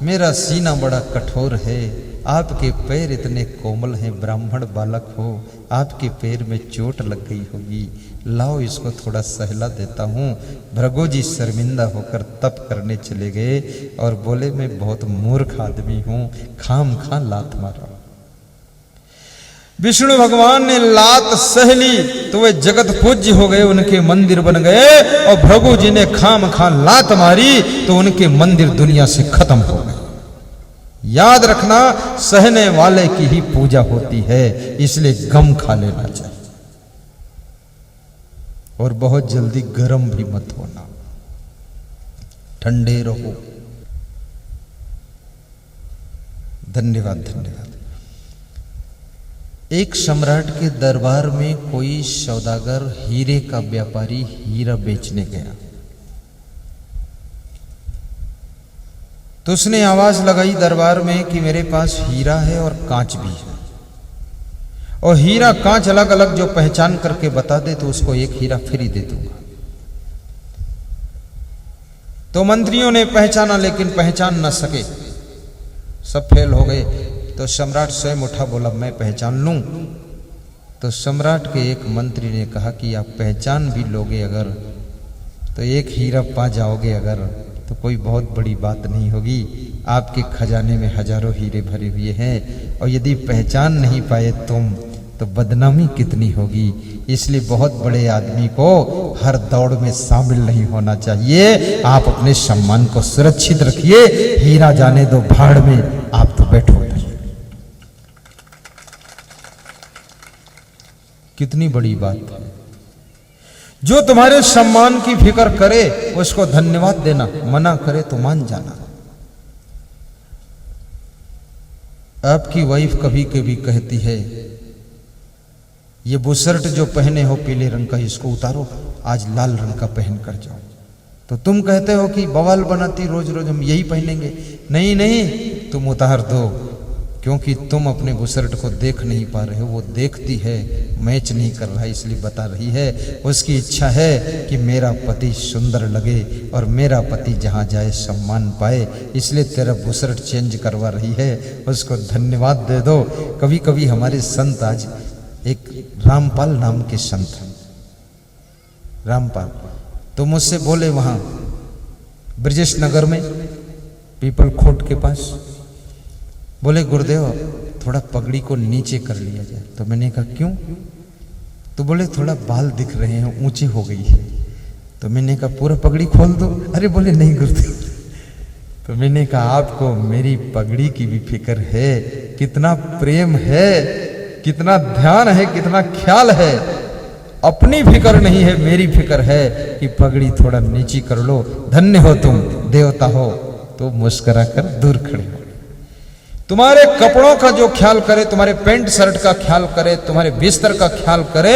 मेरा सीना बड़ा कठोर है, आपके पैर इतने कोमल हैं, ब्राह्मण बालक हो, आपके पैर में चोट लग गई होगी, लाओ इसको थोड़ा सहला देता हूं। भृगु जी शर्मिंदा होकर तप करने चले गए और बोले मैं बहुत मूर्ख आदमी हूं, खाम खा लात मारा। विष्णु भगवान ने लात सह ली तो वे जगत पूज्य हो गए, उनके मंदिर बन गए। और भृगु जी ने खाम खा लात मारी तो उनके मंदिर दुनिया से खत्म हो गए। याद रखना, सहने वाले की ही पूजा होती है, इसलिए गम खा लेना चाहिए। और बहुत जल्दी गर्म भी मत होना, ठंडे रहो। धन्यवाद धन्यवाद। एक सम्राट के दरबार में कोई सौदागर, हीरे का व्यापारी हीरा बेचने गया। तो उसने आवाज लगाई दरबार में कि मेरे पास हीरा है और कांच भी है, और हीरा कांच अलग अलग जो पहचान करके बता दे तो उसको एक हीरा फ्री दे दूंगा। तो मंत्रियों ने पहचाना लेकिन पहचान न सके, सब फेल हो गए। तो सम्राट स्वयं उठा, बोला मैं पहचान लूं। तो सम्राट के एक मंत्री ने कहा कि आप पहचान भी लोगे अगर तो एक हीरा पा जाओगे अगर तो कोई बहुत बड़ी बात नहीं होगी। आपके खजाने में हजारों हीरे भरे हुए हैं, और यदि पहचान नहीं पाए तुम तो बदनामी कितनी होगी। इसलिए बहुत बड़े आदमी को हर दौड़ में शामिल नहीं होना चाहिए। आप अपने सम्मान को सुरक्षित रखिए, हीरा जाने दो भाड़ में, आप तो बैठो। कितनी बड़ी बात है। जो तुम्हारे सम्मान की फिक्र करे उसको धन्यवाद देना, मना करे तो मान जाना। आपकी वाइफ कभी कभी कहती है ये बुशर्ट जो पहने हो पीले रंग का, इसको उतारो, आज लाल रंग का पहन कर जाओ। तो तुम कहते हो कि बवाल बनाती, रोज रोज हम यही पहनेंगे। नहीं नहीं, तुम उतार दो, क्योंकि तुम अपने बुशर्ट को देख नहीं पा रहे हो, वो देखती है, मैच नहीं कर रहा है, इसलिए बता रही है। उसकी इच्छा है कि मेरा पति सुंदर लगे और मेरा पति जहाँ जाए सम्मान पाए, इसलिए तेरा बुशर्ट चेंज करवा रही है, उसको धन्यवाद दे दो। कभी कभी हमारे संत, आज एक रामपाल नाम के संत, रामपाल, तो मुझसे बोले वहाँ ब्रजेश नगर में पीपल खोट के पास, बोले गुरुदेव थोड़ा पगड़ी को नीचे कर लिया जाए। तो मैंने कहा क्यों? तो बोले थोड़ा बाल दिख रहे हैं, ऊंची हो गई है। तो मैंने कहा पूरा पगड़ी खोल दो। अरे बोले नहीं गुरुदेव, तो मैंने कहा आपको मेरी पगड़ी की भी फिक्र है, कितना प्रेम है, कितना ध्यान है, कितना ख्याल है। अपनी फिक्र नहीं है, मेरी फिक्र है कि पगड़ी थोड़ा नीची कर लो, धन्य हो तुम, देवता हो। तो मुस्कुरा कर दूर खड़े हो। तुम्हारे कपड़ों का जो ख्याल करे, तुम्हारे पेंट शर्ट का ख्याल करे, तुम्हारे बिस्तर का ख्याल करे,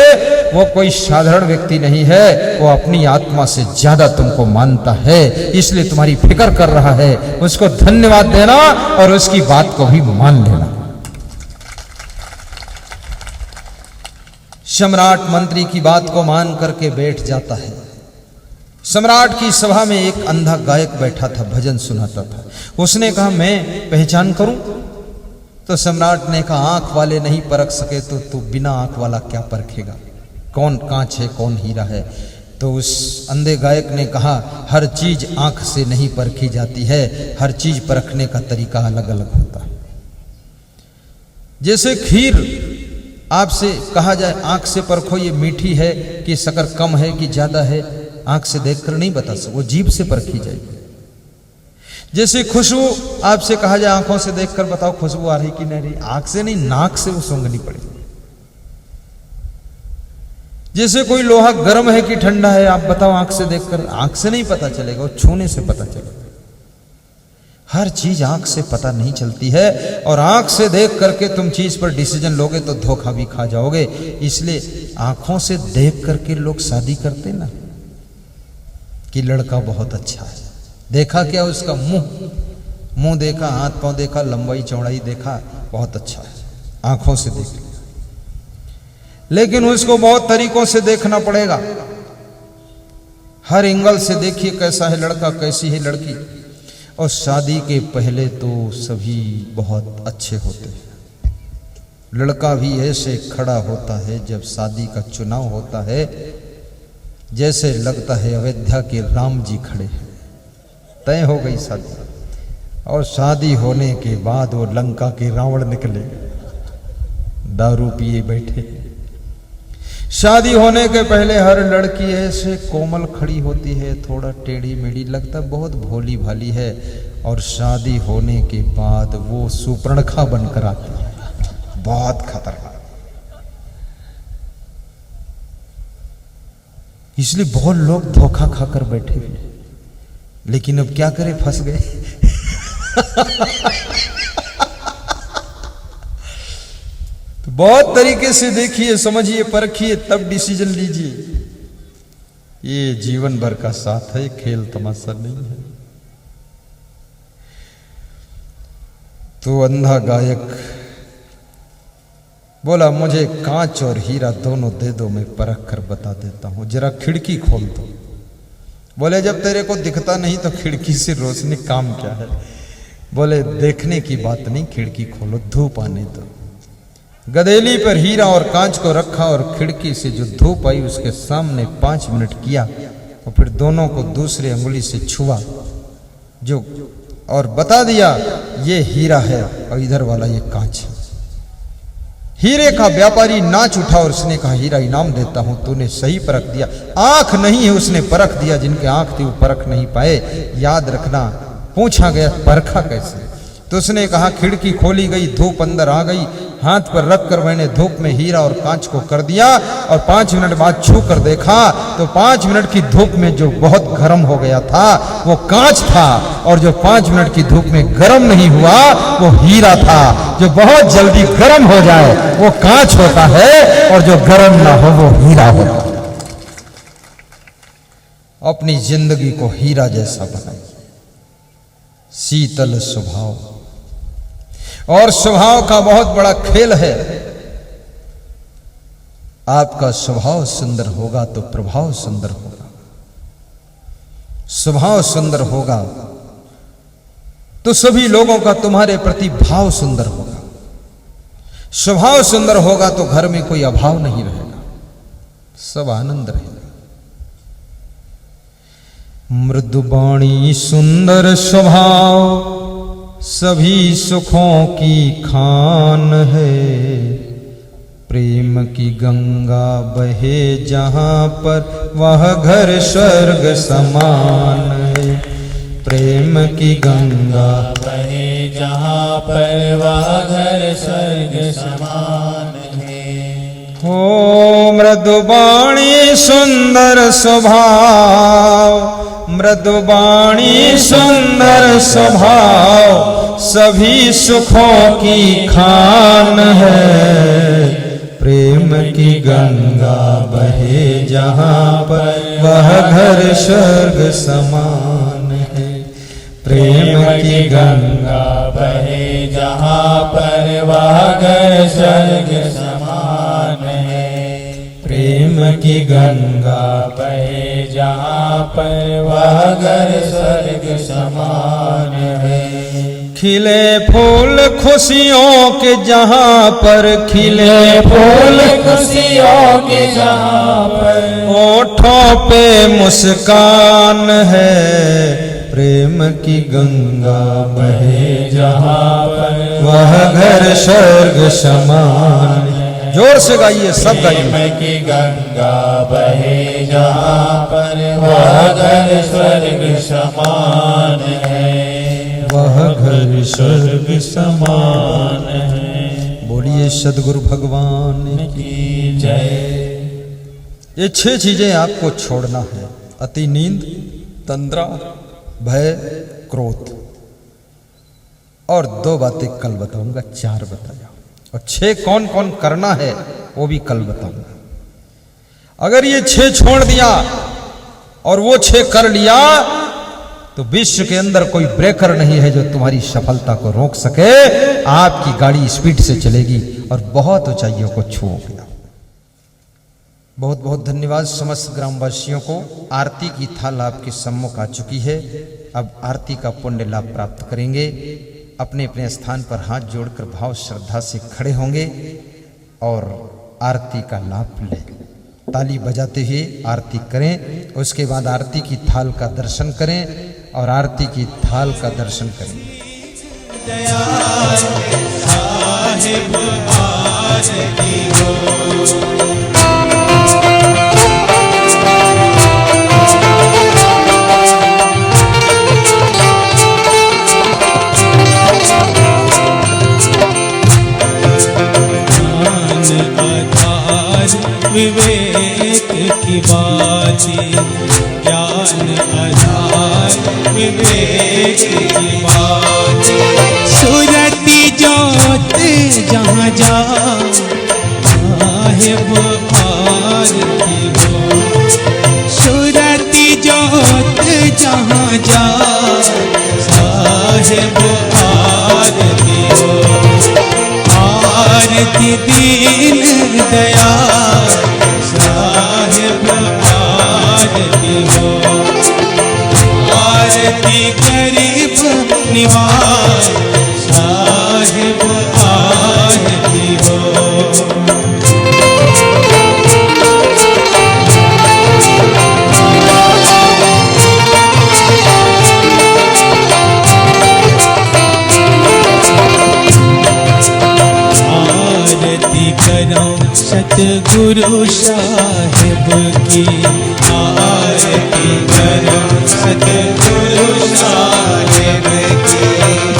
वो कोई साधारण व्यक्ति नहीं है, वो अपनी आत्मा से ज्यादा तुमको मानता है, इसलिए तुम्हारी फिक्र कर रहा है। उसको धन्यवाद देना और उसकी बात को भी मान लेना। सम्राट मंत्री की बात को मान करके बैठ जाता है। सम्राट की सभा में एक अंधा गायक बैठा था, भजन सुनाता था। उसने कहा मैं पहचान करूं? तो सम्राट ने कहा आंख वाले नहीं परख सके तो तू बिना आंख वाला क्या परखेगा, कौन कांच है कौन हीरा है। तो उस अंधे गायक ने कहा हर चीज आंख से नहीं परखी जाती है, हर चीज परखने का तरीका अलग अलग होता है। जैसे खीर आपसे कहा जाए आंख से परखो ये मीठी है कि शक्कर कम है कि ज्यादा है, आंख से देखकर नहीं बता सकते, वो जीभ से परखी जाएगी। जैसे खुशबू आपसे कहा जाए आंखों से देखकर बताओ खुशबू आ रही कि नहीं रही, आंख से नहीं नाक से वो सूंघनी पड़ेगी। जैसे कोई लोहा गर्म है कि ठंडा है आप बताओ आंख से देखकर, आंख से नहीं पता चलेगा, वो छूने से पता चलेगा। हर चीज आंख से पता नहीं चलती है, और आंख से देख करके तुम चीज पर डिसीजन लोगे तो धोखा भी खा जाओगे। इसलिए आंखों से देख करके लोग शादी करते ना, कि लड़का बहुत अच्छा है, देखा क्या उसका मुंह देखा, हाथ पांव देखा, लंबाई चौड़ाई देखा, बहुत अच्छा है, आंखों से देख लिया। लेकिन उसको बहुत तरीकों से देखना पड़ेगा। हर एंगल से देखिए कैसा है लड़का, कैसी है लड़की। और शादी के पहले तो सभी बहुत अच्छे होते हैं। लड़का भी ऐसे खड़ा होता है जब शादी का चुनाव होता है, जैसे लगता है अयोध्या के राम जी खड़े हैं। तय हो गई शादी, और शादी होने के बाद वो लंका के रावण निकले, दारू पिए बैठे। शादी होने के पहले हर लड़की ऐसे कोमल खड़ी होती है, थोड़ा टेढ़ी मेढ़ी, लगता बहुत भोली भाली है, और शादी होने के बाद वो सुपर्णखा बनकर आती है, बहुत खतरनाक। इसलिए बहुत लोग धोखा खाकर बैठे हुए, लेकिन अब क्या करें, फंस गए। तो बहुत तरीके से देखिए, समझिए, परखिए, तब डिसीजन लीजिए। ये जीवन भर का साथ है, खेल तमाशा नहीं है। तो अंधा गायक बोला मुझे कांच और हीरा दोनों दे दो, मैं परख कर बता देता हूं, जरा खिड़की खोल दो। बोले जब तेरे को दिखता नहीं तो खिड़की से रोशनी काम क्या है। बोले देखने की बात नहीं, खिड़की खोलो, धूप आने दो। गदेली पर हीरा और कांच को रखा और खिड़की से जो धूप आई उसके सामने 5 मिनट किया, और फिर दोनों को दूसरी अंगुली से छुआ जो, और बता दिया ये हीरा है और इधर वाला ये कांच है। हीरे का व्यापारी नाच उठा और उसने कहा हीरा इनाम देता हूं, तूने सही परख दिया। आंख नहीं है उसने परख दिया, जिनके आंख थी वो परख नहीं पाए। याद रखना, पूछा गया परखा कैसे, तो उसने कहा खिड़की खोली गई, धूप अंदर आ गई, हाथ पर रखकर मैंने धूप में हीरा और कांच को कर दिया, और 5 मिनट बाद छू कर देखा तो 5 मिनट की धूप में जो बहुत गर्म हो गया था वो कांच था, और जो 5 मिनट की धूप में गर्म नहीं हुआ वो हीरा था। जो बहुत जल्दी गर्म हो जाए वो कांच होता है, और जो गर्म ना हो वो हीरा होता है। अपनी जिंदगी को हीरा जैसा बनाइए, शीतल स्वभाव, और स्वभाव का बहुत बड़ा खेल है। आपका स्वभाव सुंदर होगा तो प्रभाव सुंदर होगा, स्वभाव सुंदर होगा तो सभी लोगों का तुम्हारे प्रति भाव सुंदर होगा, स्वभाव सुंदर होगा तो घर में कोई अभाव नहीं रहेगा, सब आनंद रहेगा। मृदुबाणी सुंदर स्वभाव सभी सुखों की खान है, प्रेम की गंगा बहे जहां पर वह घर स्वर्ग समान है। प्रेम की गंगा बहे जहाँ पर वह घर स्वर्ग समान है। हो मृदुबाणी सुंदर स्वभाव, मृदुबाणी सुंदर स्वभाव सभी सुखों की खान है। प्रेम की गंगा बहे जहाँ पर वह घर स्वर्ग समान है। प्रेम की गंगा बहे जहाँ पर वह घर स्वर्ग समान है। प्रेम की गंगा बहे जहाँ पर वह घर स्वर्ग समान है। खिले फूल खुशियों के जहाँ पर, खिले फूल खुशियों के जहाँ पर, ओठों पे मुस्कान है। प्रेम की गंगा बहे जहाँ पर वह घर स्वर्ग समान है। जोर से गाइए, सब गाइए। प्रेम की गंगा बहे जहाँ पर वह घर स्वर्ग समान है। वह घर स्वर्ग समान है। बोलिए सदगुरु भगवान की जय। ये 6 चीजें आपको छोड़ना है। अति नींद, तंद्रा, भय, क्रोध। और 2 बातें कल बताऊंगा, 4 बताया। और 6 कौन कौन करना है वो भी कल बताऊंगा। अगर ये 6 छोड़ दिया और वो 6 कर लिया तो विश्व के अंदर कोई ब्रेकर नहीं है जो तुम्हारी सफलता को रोक सके। आपकी गाड़ी स्पीड से चलेगी और बहुत ऊंचाइयों को छूओगे। बहुत बहुत धन्यवाद समस्त ग्रामवासियों को। आरती की थाल आपके सम्मुख आ चुकी है। अब आरती का पुण्य लाभ प्राप्त करेंगे। अपने अपने स्थान पर हाथ जोड़कर भाव श्रद्धा से खड़े होंगे और आरती का लाभ लें। ताली बजाते हुए आरती करें। उसके बाद आरती की थाल का दर्शन करें और आरती की थाल का दर्शन करें। विवेक की बातें, ज्ञान आधार विवेक की बातें। सूरती जोत जहाँ जा साहिब आरती हो। सूरती जोत जहाँ जा साहिब आरती हो। आरती दीन दयाल साहिब आरती हो। आरती गरीब निवास साहिब आरती हो। सतगुरु साहिब की आरती करो। सतगुरु साहिब की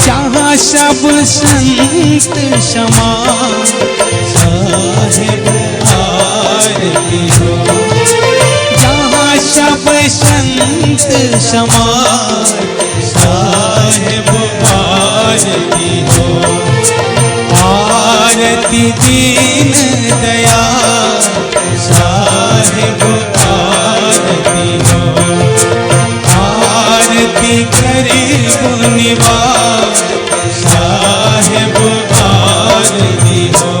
जहाँ सब संत समान साहिब आरती हो। जहाँ सब संत समान साहिब आरती हो। आरती दीन दयाल साहिब आरती हो। आरती गरीब निवास साहिब आरती हो।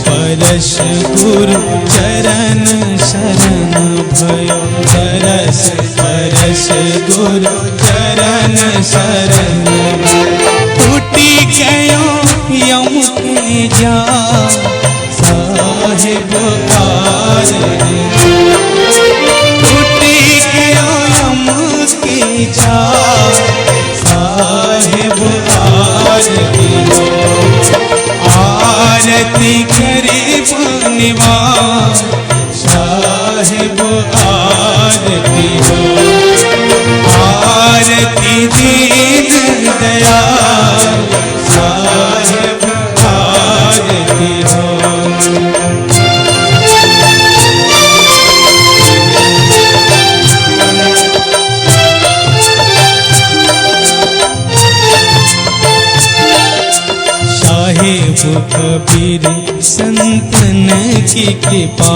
परस गुरु चरण शरण भयो। परस परस गुरु चरण शरण टूटी गयो यम के जाल साहिब आरती। विचार साहेब आरती हो आरती गरीब निवास साहेब आरती हो आरती दीन दयाल साहेब आरती हो साहेब कबीर संतन की कृपा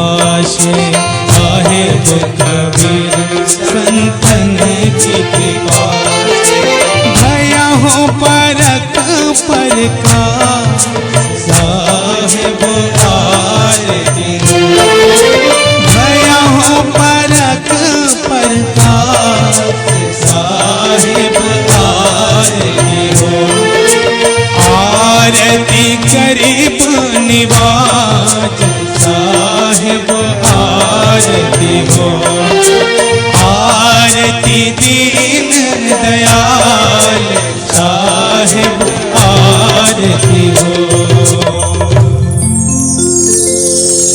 से साहेब कबीर संतन की कृपा भया हो परक परका साहेब आरती हो भया हो परक परका साहेब आरती हो आरती गरीब निवाज साहेब आरती हो आरती दीन दयाल साहेब आरती हो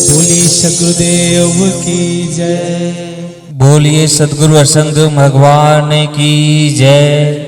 बोली सदगुरुदेव की जय बोलिए सदगुरु असंग भगवान की जय।